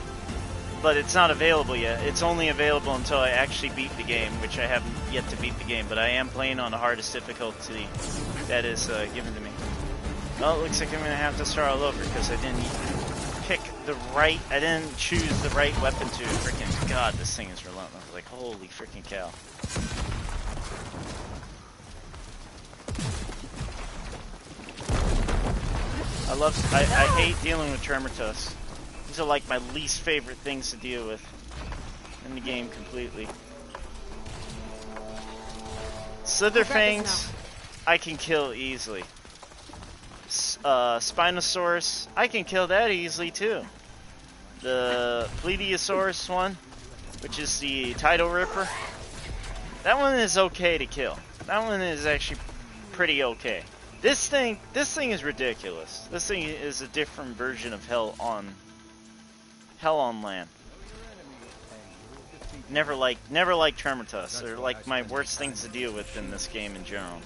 but it's not available yet. It's only available until I actually beat the game, which I haven't yet to beat the game, but I am playing on the hardest difficulty that is given to me. Well, it looks like I'm going to have to start all over because I didn't pick the right, I didn't choose the right weapon to freaking, god, this thing is relentless. Like, holy freaking cow. I hate dealing with tremor tusks. These are like my least favorite things to deal with in the game completely. Slitherfangs, I can kill easily. Spinosaurus, I can kill that easily too. The Plesiosaurus one, which is the Tidal Ripper, that one is okay to kill. That one is actually pretty okay. This thing is ridiculous. This thing is a different version of Hell on Land. Never liked tremor tusks. They're like my worst things to deal with in this game in general.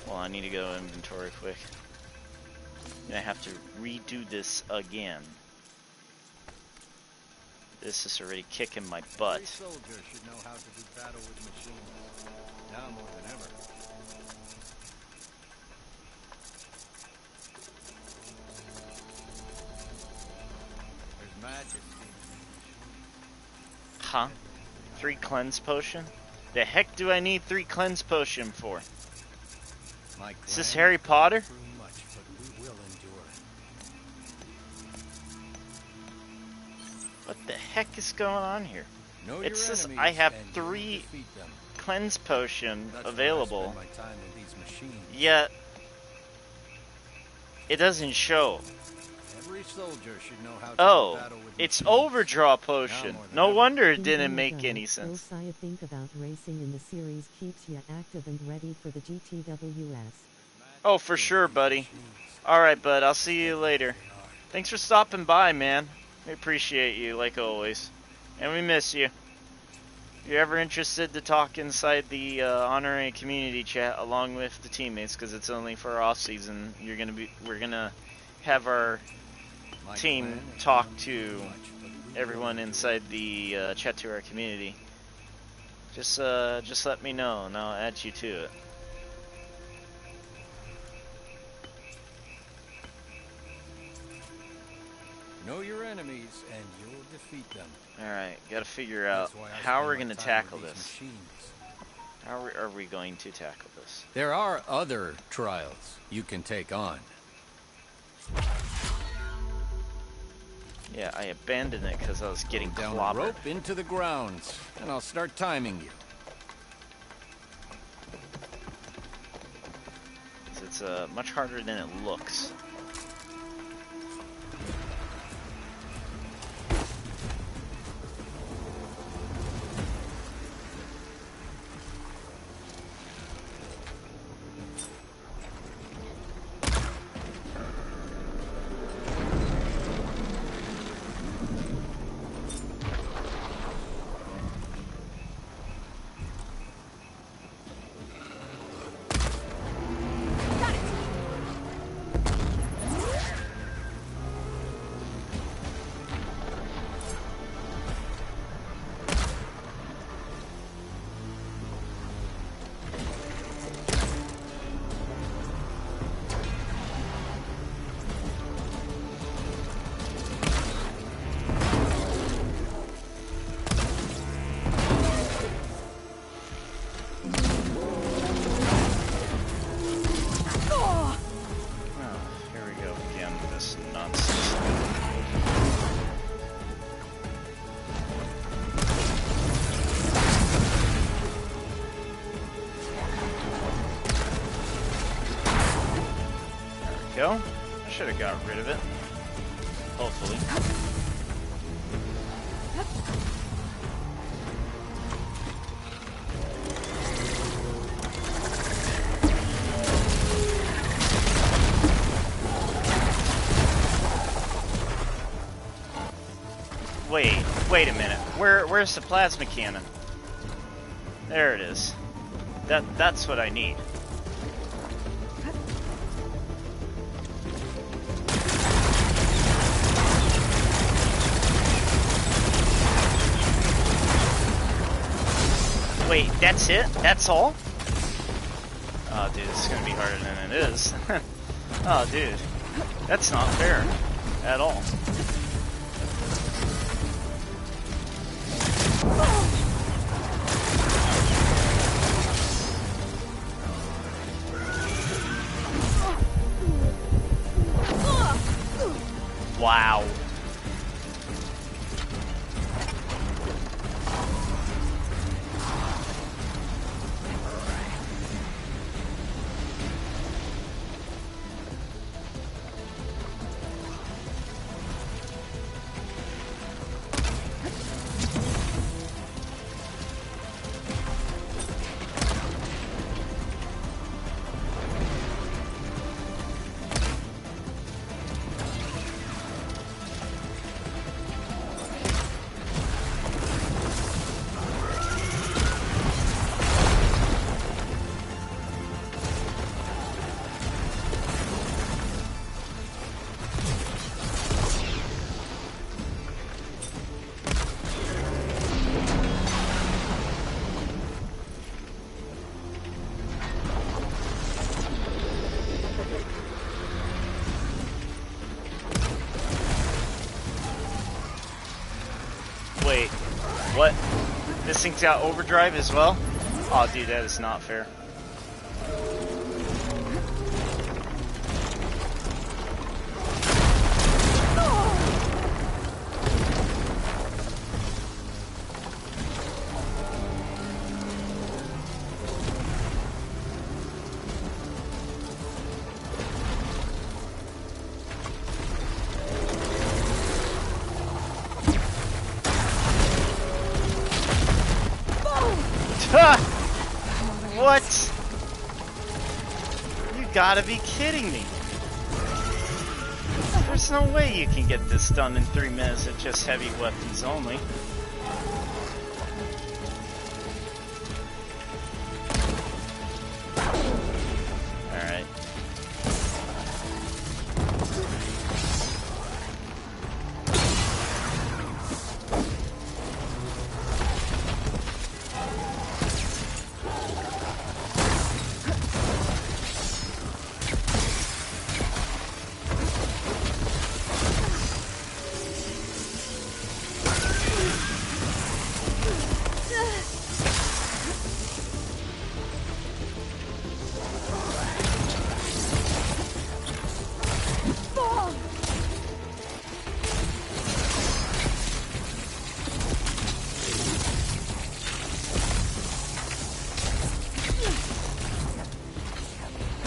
Well, I need to go to inventory quick. I'm gonna have to redo this again. This is already kicking my butt. Every soldier should know how to do battle with machines. Now more than ever. Huh? 3 cleanse potion? The heck do I need 3 cleanse potion for? Is this Harry Potter? What the heck is going on here? It says I have 3 cleanse potion available, yet it doesn't show. Oh, it's overdraw potion. No wonder it didn't make any sense. I think about racing in the series keeps you active and ready for the GTWS. Oh, for sure, buddy. Alright, bud, I'll see you later. Thanks for stopping by, man. We appreciate you, like always. And we miss you. If you're ever interested to talk inside the honorary community chat along with the teammates, because it's only for off season, we're gonna have our team talk to everyone inside the chat to our community. Just let me know, and I'll add you to it. Know your enemies, and you'll defeat them. Alright, gotta figure out how we're gonna tackle this. How are we going to tackle this? There are other trials you can take on. Yeah, I abandoned it because I was getting Down clobbered. the rope into the grounds, and I'll start timing you. It's much harder than it looks. Go. I should have got rid of it. Hopefully. Wait a minute. Where's the plasma cannon? There it is. That's what I need. Wait, that's it? That's all? Oh, dude, this is gonna be harder than it is. Oh, dude. That's not fair. At all. Wow. this thing's got overdrive as well? Oh, dude, that is not fair. What? You gotta be kidding me. There's no way you can get this done in 3 minutes with just heavy weapons only. Alright.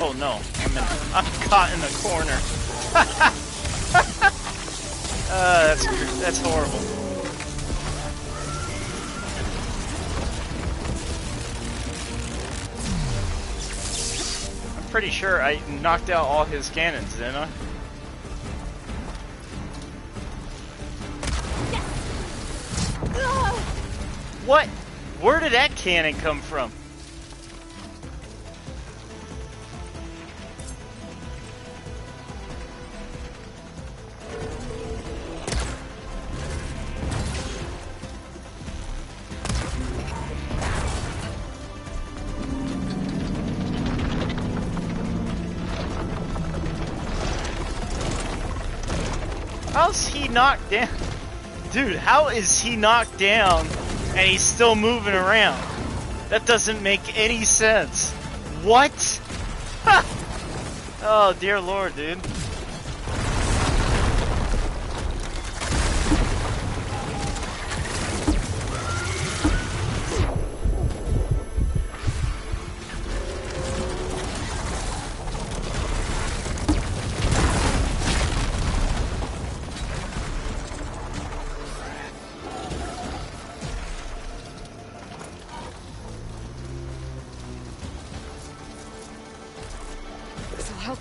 Oh no, I'm caught in the corner. That's horrible. I'm pretty sure I knocked out all his cannons, didn't I? What? Where did that cannon come from? How's he knocked down? Dude, how is he knocked down and he's still moving around? That doesn't make any sense. What? Oh, dear Lord, dude. This'll help.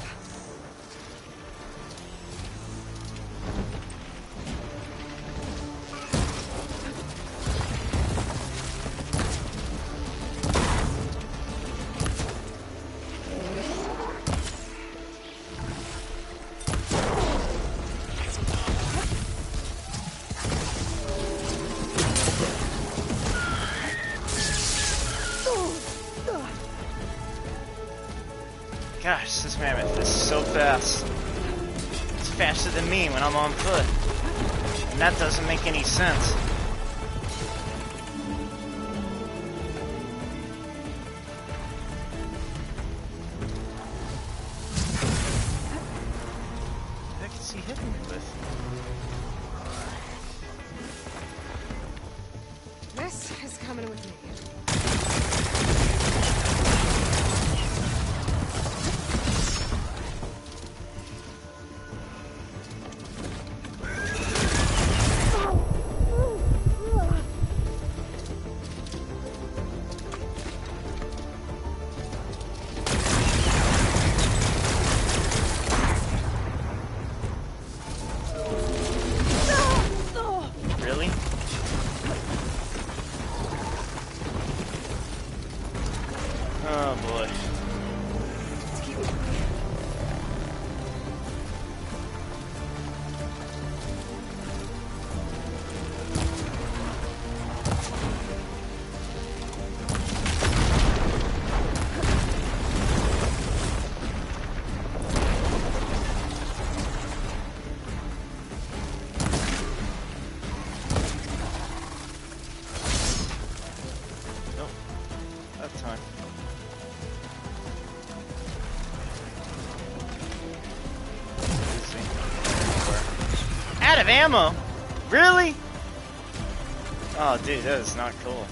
Gosh, this mammoth is so fast. It's faster than me when I'm on foot. And that doesn't make any sense. What the heck is he hitting me with? This is coming with me. Really? Oh boy. Out of ammo? Really? Oh, dude, that is not cool.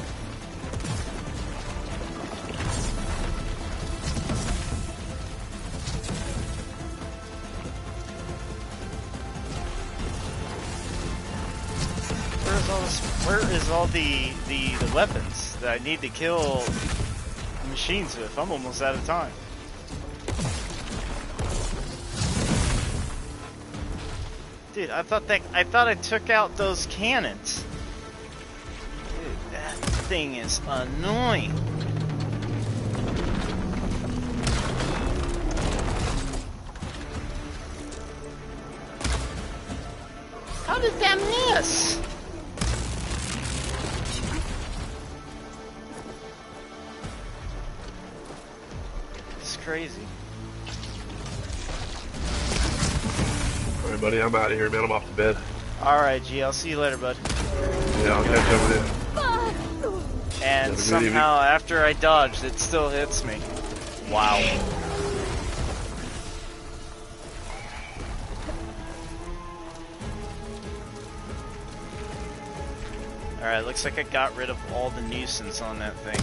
Where is all the weapons that I need to kill machines with? I'm almost out of time. Dude, I thought I took out those cannons. Dude, that thing is annoying. How did that miss? It's crazy. Alright, buddy, I'm out of here, man. I'm off to bed. Alright, G, I'll see you later, bud. Yeah, I'll catch up with you. And somehow, after I dodged, it still hits me. Wow. Alright, looks like I got rid of all the nuisance on that thing.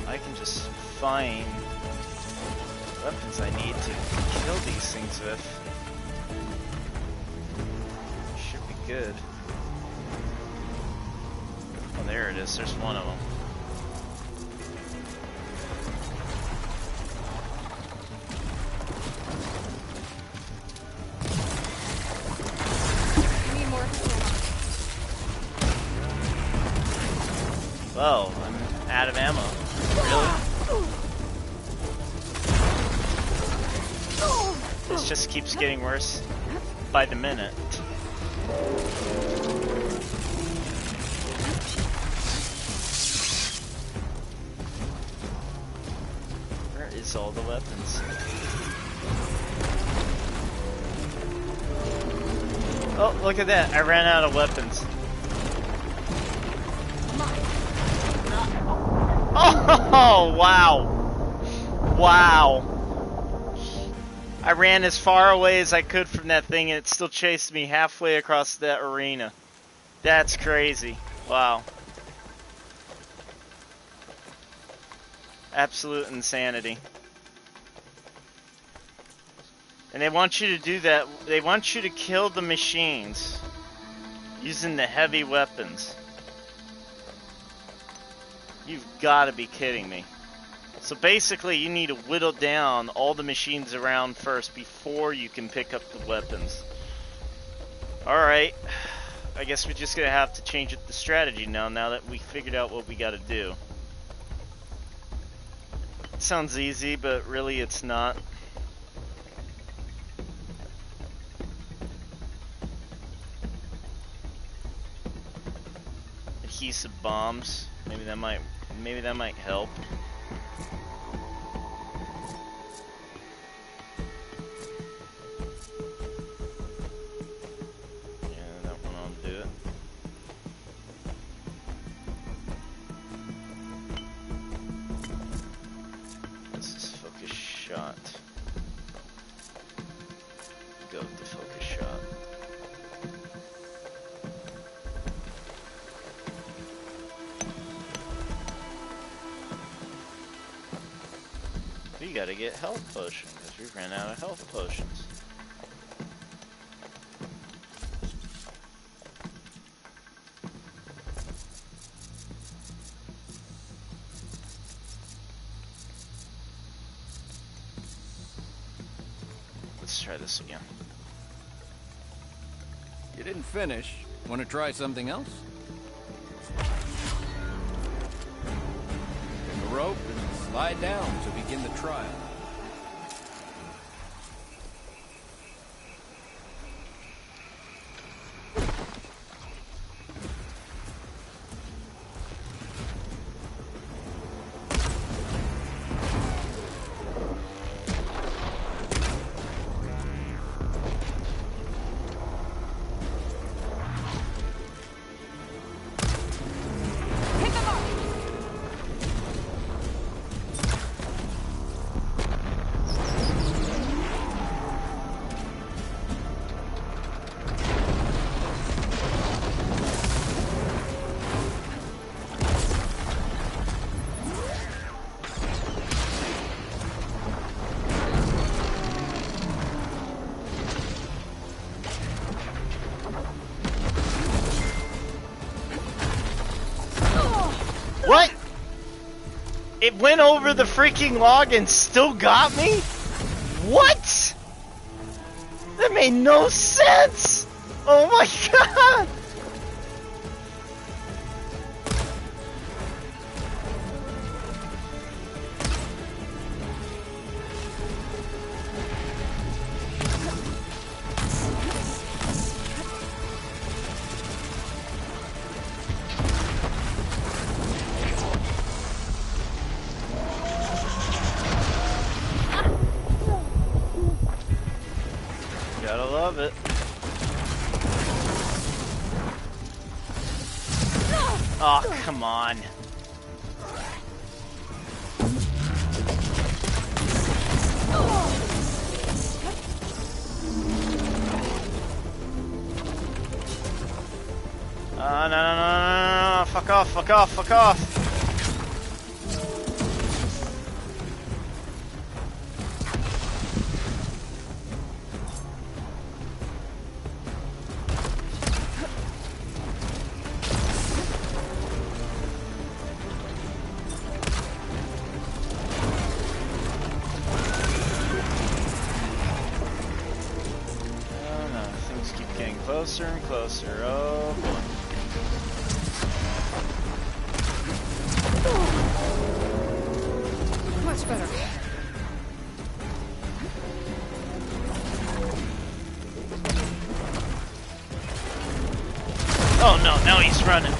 Now, I can just find weapons I need to kill these things with. Should be good. Oh, there it is. There's one of them. Whoa, I'm out of ammo. Really? This just keeps getting worse by the minute. Where is all the weapons? Oh, look at that. I ran out of weapons. Oh, wow. Wow. I ran as far away as I could from that thing and it still chased me halfway across that arena. That's crazy. Wow. Absolute insanity. And they want you to do that. They want you to kill the machines using the heavy weapons. You've got to be kidding me. So basically, you need to whittle down all the machines around first before you can pick up the weapons. Alright. I guess we're just going to have to change the strategy now that we figured out what we got to do. It sounds easy, but really it's not. Adhesive bombs. Maybe that might help. Yeah, that one will do it. This is focus shot. Go with the focus shot. We gotta get health potion because we ran out of health potions. Let's try this again. You didn't finish. Want to try something else? Take a rope and slide down to begin the trial. What? It went over the freaking log and still got me? What? That made no sense! Oh my god! Gotta love it. Oh, come on. No, no, no, no, no, fuck off, fuck off, fuck off. Oh no, things keep getting closer and closer. Oh boy. Much better. Oh no, now he's running.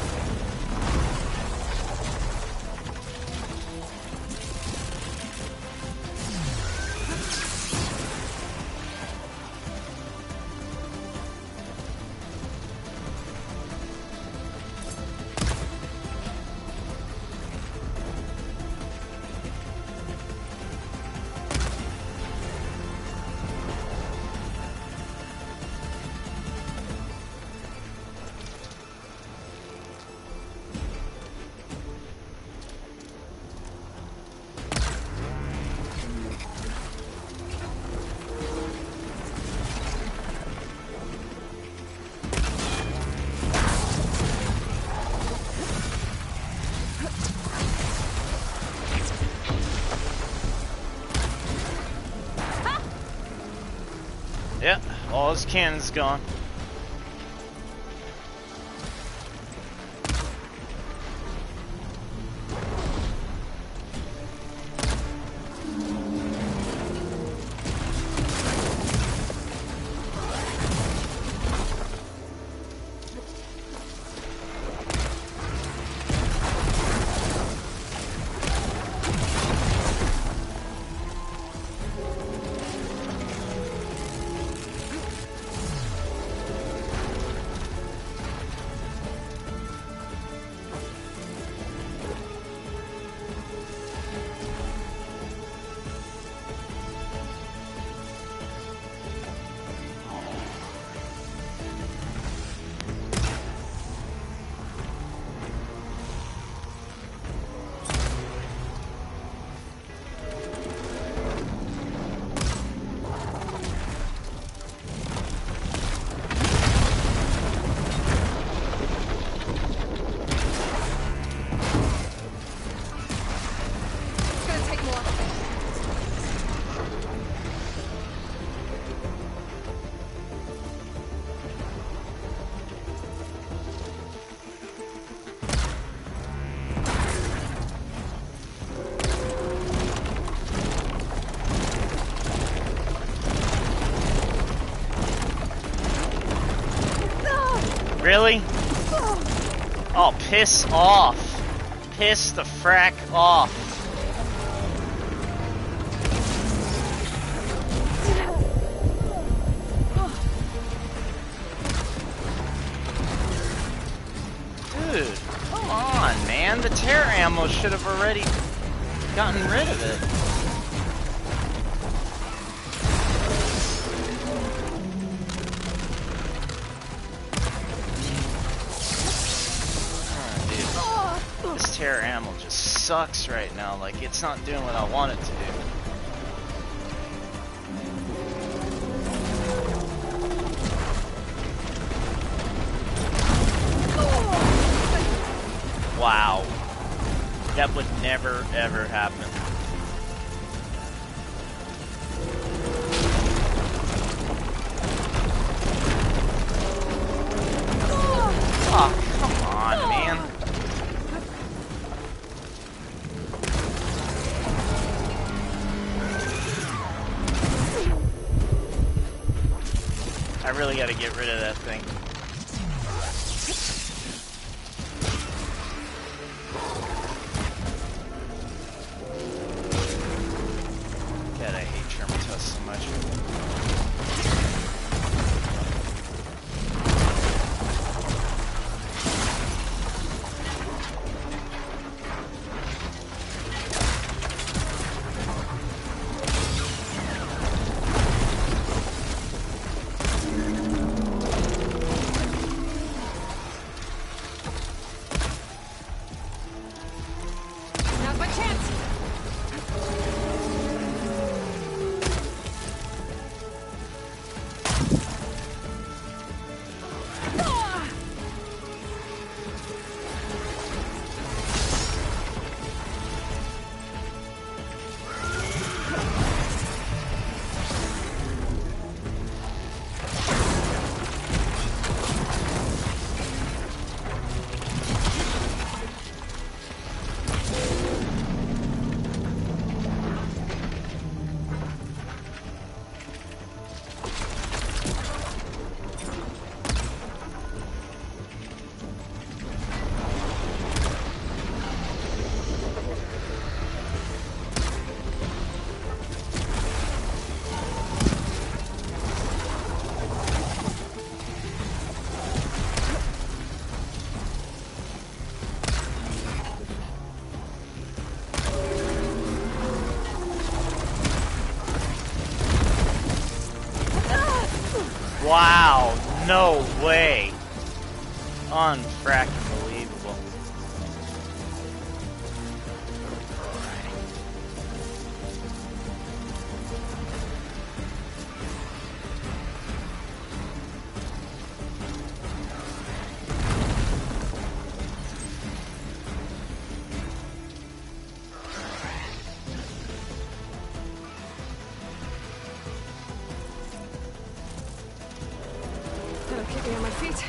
Yep, all his cannon's gone. It's gonna take more. Really? Oh, piss off. Piss the frack off. Dude, come on, man. The tear ammo should have already gotten rid of it. This tear ammo just sucks right now. Like, it's not doing what I want it to do. Wow. That would never, ever happen. Oh, come on, man. I really gotta get rid of that thing. God, I hate Sherman Tusk so much. Now's my chance. Wow, no way. Unfracking believable. That'll keep me on my feet.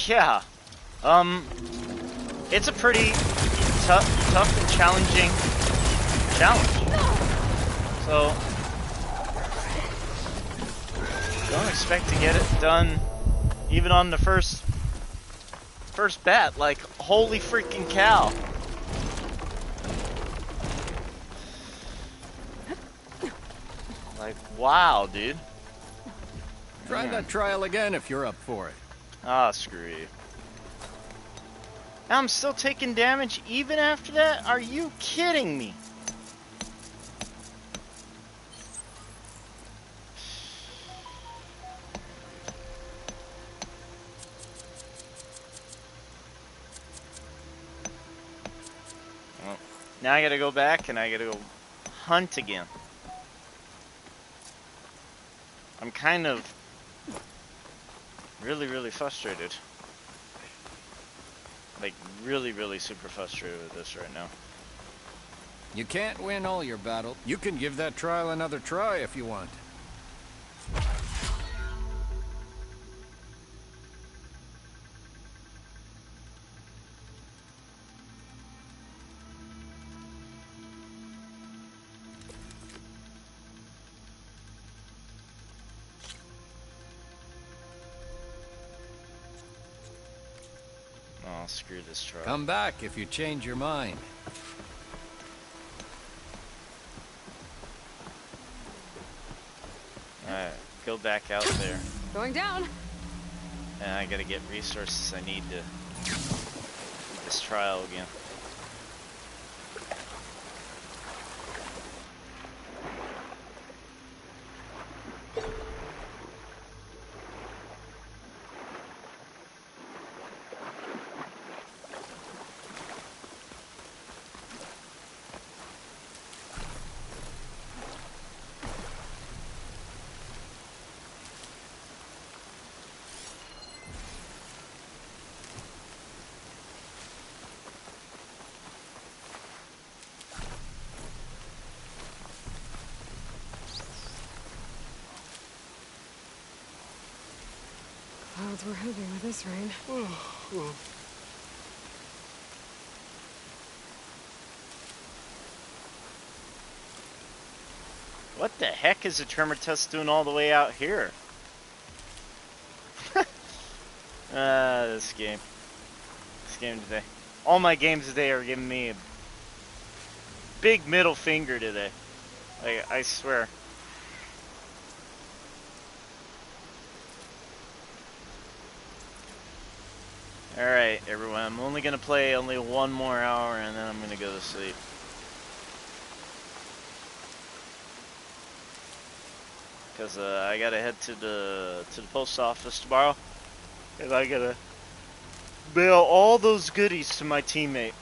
Yeah. It's a pretty tough and challenging challenge. So, don't expect to get it done even on the first bat. Like, holy freaking cow. Like, wow, dude. Try that trial again if you're up for it. Ah, screw you. I'm still taking damage even after that? Are you kidding me? Well, now I gotta go back and I gotta go hunt again. I'm kind of really frustrated. Like, really super frustrated with this right now. You can't win all your battles. You can give that trial another try if you want. Oh, screw this trial. Come back if you change your mind. Alright, go back out there. Going down. And I gotta get resources I need to do this trial again. Clouds were heavy with this rain. What the heck is the tremor test doing all the way out here? This game. This game today. All my games today are giving me a big middle finger today. Like, I swear. Alright, everyone. I'm only going to play only one more hour and then I'm going to go to sleep. Because I got to head to the post office tomorrow. And I got to mail all those goodies to my teammate.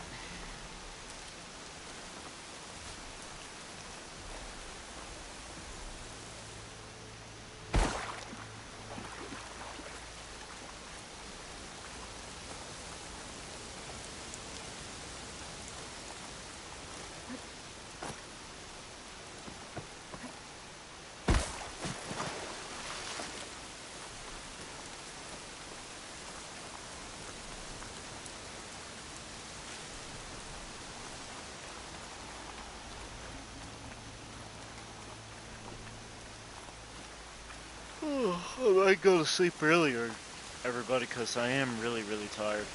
I might go to sleep earlier, everybody, because I am really tired.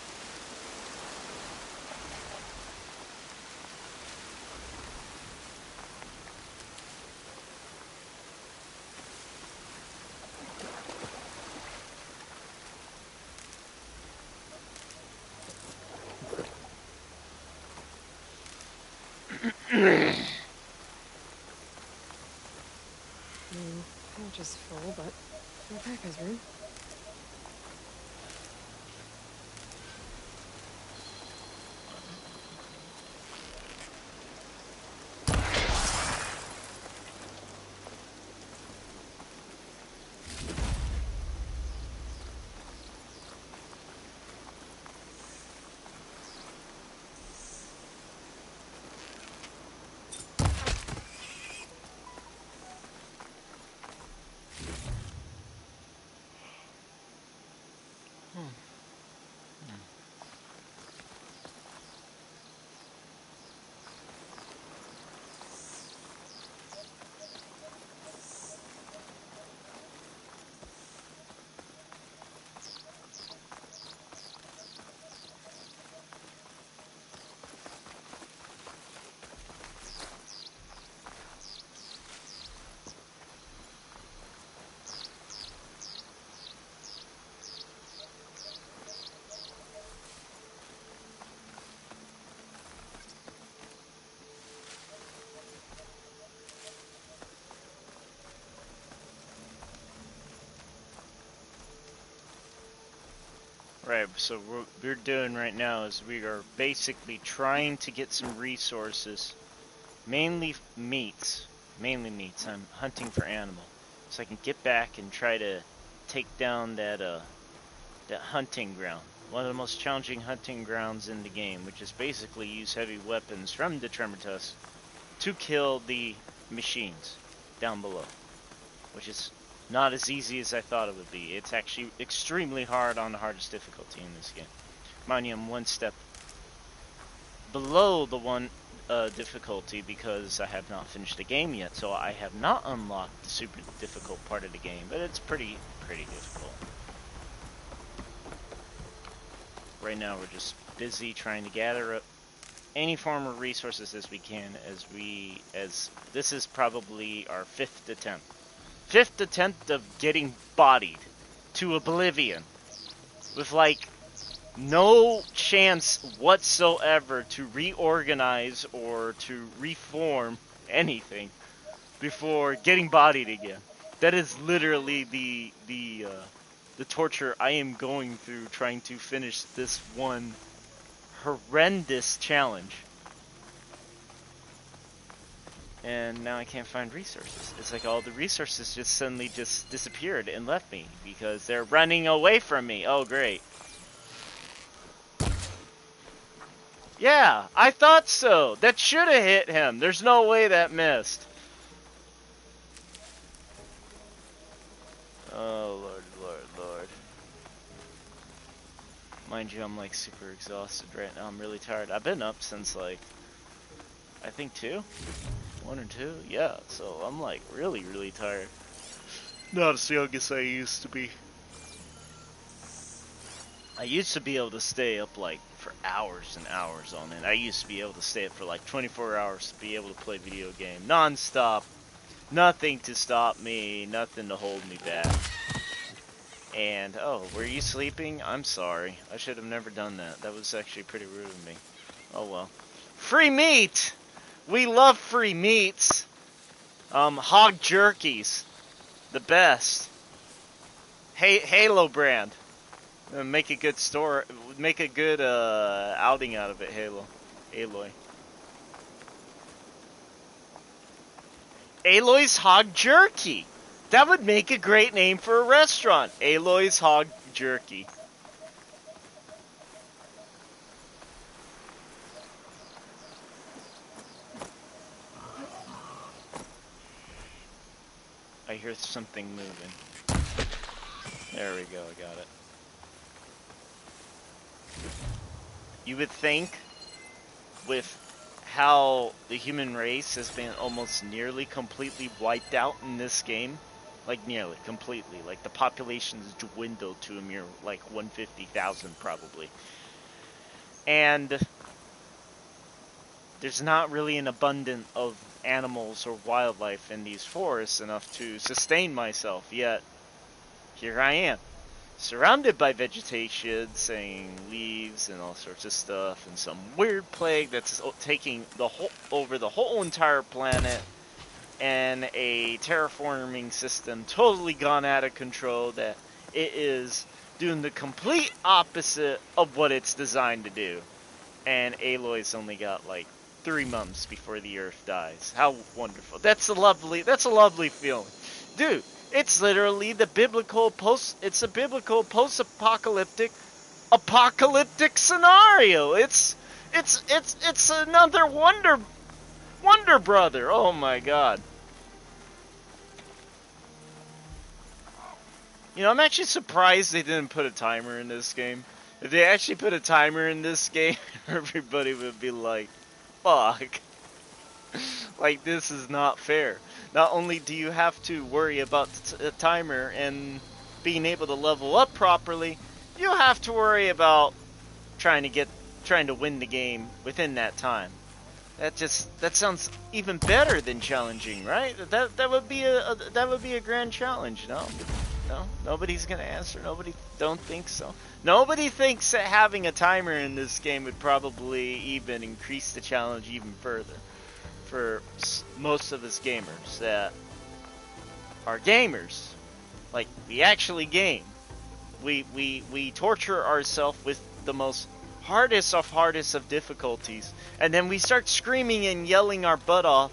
Pouch is full, but my pack has room. Right, so what we're doing right now is we are basically trying to get some resources, mainly meats. Mainly meats. I'm hunting for animal, so I can get back and try to take down that hunting ground. One of the most challenging hunting grounds in the game, which is basically use heavy weapons from the Tremortus to kill the machines down below, which is not as easy as I thought it would be. It's actually extremely hard on the hardest difficulty in this game. Mind you, I'm one step below the one difficulty because I have not finished the game yet, so I have not unlocked the super difficult part of the game, but it's pretty difficult. Right now we're just busy trying to gather up any form of resources as we can, as this is probably our fifth attempt of getting bodied to oblivion with like no chance whatsoever to reorganize or to reform anything before getting bodied again. That is literally the torture I am going through trying to finish this one horrendous challenge. And now I can't find resources. It's like all the resources just suddenly just disappeared and left me because they're running away from me. Oh, great. Yeah, I thought so. That should have hit him. There's no way that missed. Oh, Lord. Mind you, I'm like super exhausted right now. I'm really tired. I've been up since like, I think 2? 1 or 2? Yeah, so I'm like really tired. Not as young as I used to be. I used to be able to stay up like for hours and hours on it. I used to be able to stay up for like 24 hours to be able to play video game non-stop. Nothing to stop me, nothing to hold me back. And, oh, were you sleeping? I'm sorry. I should have never done that. That was actually pretty rude of me. Oh well. Free meat! We love free meats! Hog jerkies. The best. Halo brand. Make a good store. Make a good outing out of it, Aloy. Aloy's Hog Jerky. That would make a great name for a restaurant. Aloy's Hog Jerky. I hear something moving. There we go, I got it. You would think, with how the human race has been almost nearly completely wiped out in this game, like nearly completely, like the population's dwindled to a mere like 150,000 probably, and there's not really an abundance of animals or wildlife in these forests enough to sustain myself, yet here I am, surrounded by vegetation, saying leaves and all sorts of stuff, and some weird plague that's taking over the whole entire planet, and a terraforming system totally gone out of control that it is doing the complete opposite of what it's designed to do. And Aloy's only got like 3 months before the Earth dies. How wonderful! That's a lovely feeling, dude. It's literally the biblical it's a biblical post-apocalyptic scenario. It's another Wonder Brother. Oh my god. You know, I'm actually surprised they didn't put a timer in this game. If they actually put a timer in this game, everybody would be like, fuck. Like, this is not fair. Not only do you have to worry about the timer and being able to level up properly, you have to worry about trying to win the game within that time. That sounds even better than challenging, right? That would be a grand challenge, no? No, nobody's gonna answer. Nobody don't think so. Nobody thinks that having a timer in this game would probably even increase the challenge even further for most of us gamers that are gamers, like we actually game. we torture ourselves with the most hardest of difficulties, and then we start screaming and yelling our butt off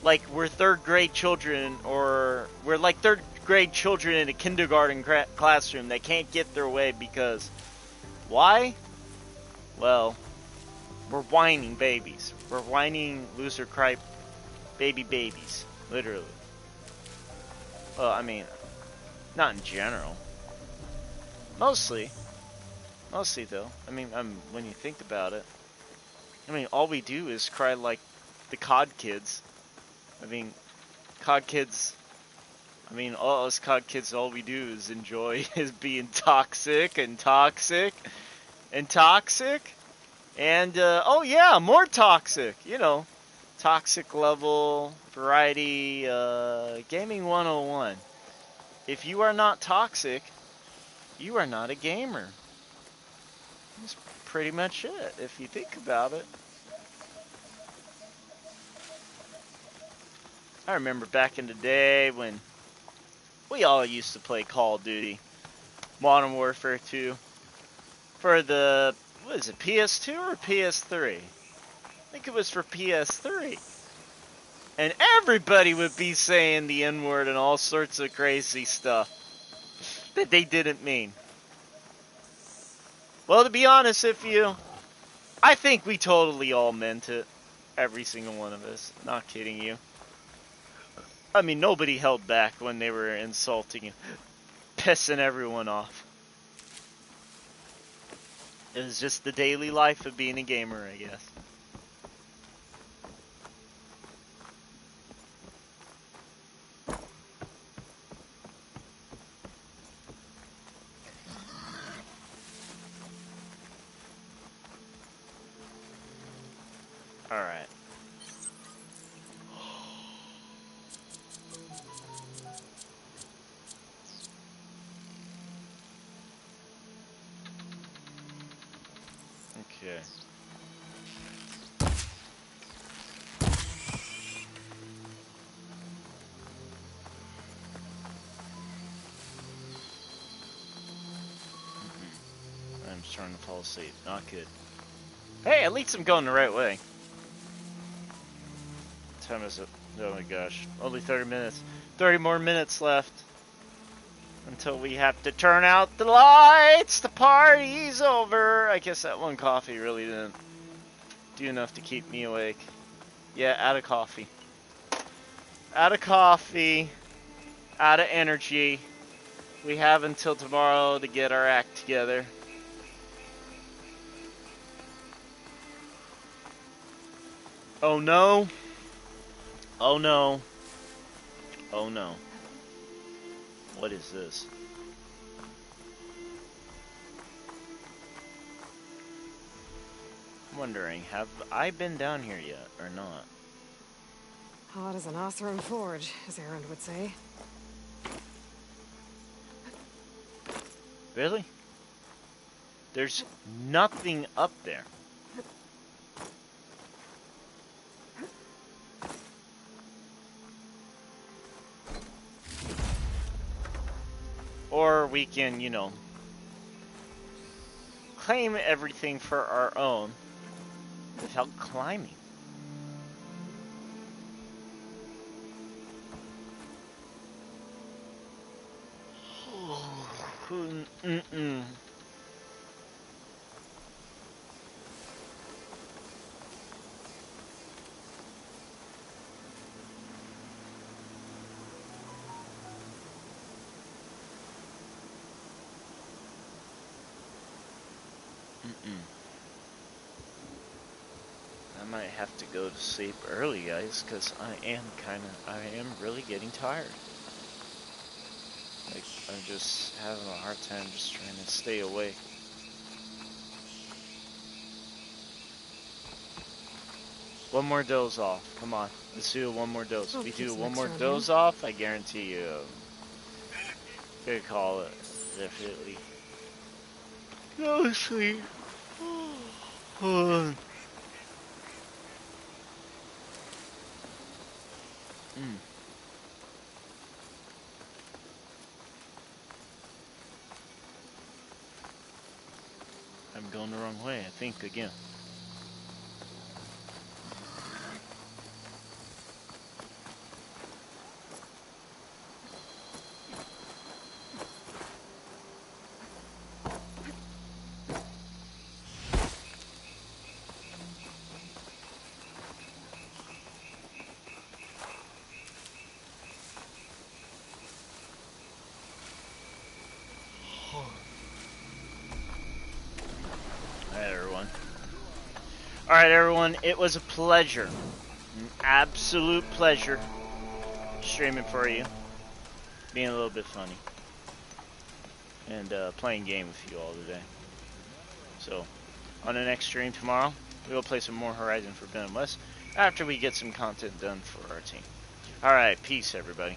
like we're third grade children, or we're like third grade children in a kindergarten classroom that can't get their way because why? Well, we're whining babies. We're whining loser cry babies, literally. Well, I mean, not in general. Mostly though. I mean, when you think about it, I mean, all we do is cry like the COD kids. I mean, COD kids. I mean, all us COD kids, all we do is enjoy is being toxic and toxic and toxic, and oh yeah, more toxic. You know, toxic level variety gaming 101. If you are not toxic, you are not a gamer. That's pretty much it, if you think about it. I remember back in the day when we all used to play Call of Duty, Modern Warfare 2, for the, what is it, PS2 or PS3? I think it was for PS3. And everybody would be saying the N-word and all sorts of crazy stuff that they didn't mean. Well, to be honest with you, I think we totally all meant it. Every single one of us. Not kidding you. I mean, nobody held back when they were insulting and pissing everyone off. It was just the daily life of being a gamer, I guess. Alright. Okay. I'm starting to fall asleep. Not good. Hey, at least I'm going the right way. What time is it? Oh my gosh. Only 30 minutes. 30 more minutes left. Until we have to turn out the lights. The party's over. I guess that one coffee really didn't do enough to keep me awake. Yeah, out of coffee. Out of coffee. Out of energy. We have until tomorrow to get our act together. Oh no. Oh no. Oh no. What is this? I'm wondering, have I been down here yet or not? Hot as an Oseram forge, as Erend would say. Really? There's nothing up there. Or we can, you know, claim everything for our own without climbing. Mm-mm. I might have to go to sleep early, guys, because I am really getting tired. Like, I'm just having a hard time just trying to stay awake. One more doze off. Come on. Let's do one more doze. If we do one more doze off, I guarantee you. Good call it. Definitely. Go to sleep. going the wrong way, I think, again. Alright, everyone, it was a pleasure. An absolute pleasure streaming for you. Being a little bit funny. And playing game with you all today. So, on the next stream tomorrow, we'll play some more Horizon Forbidden West after we get some content done for our team. Alright, peace, everybody.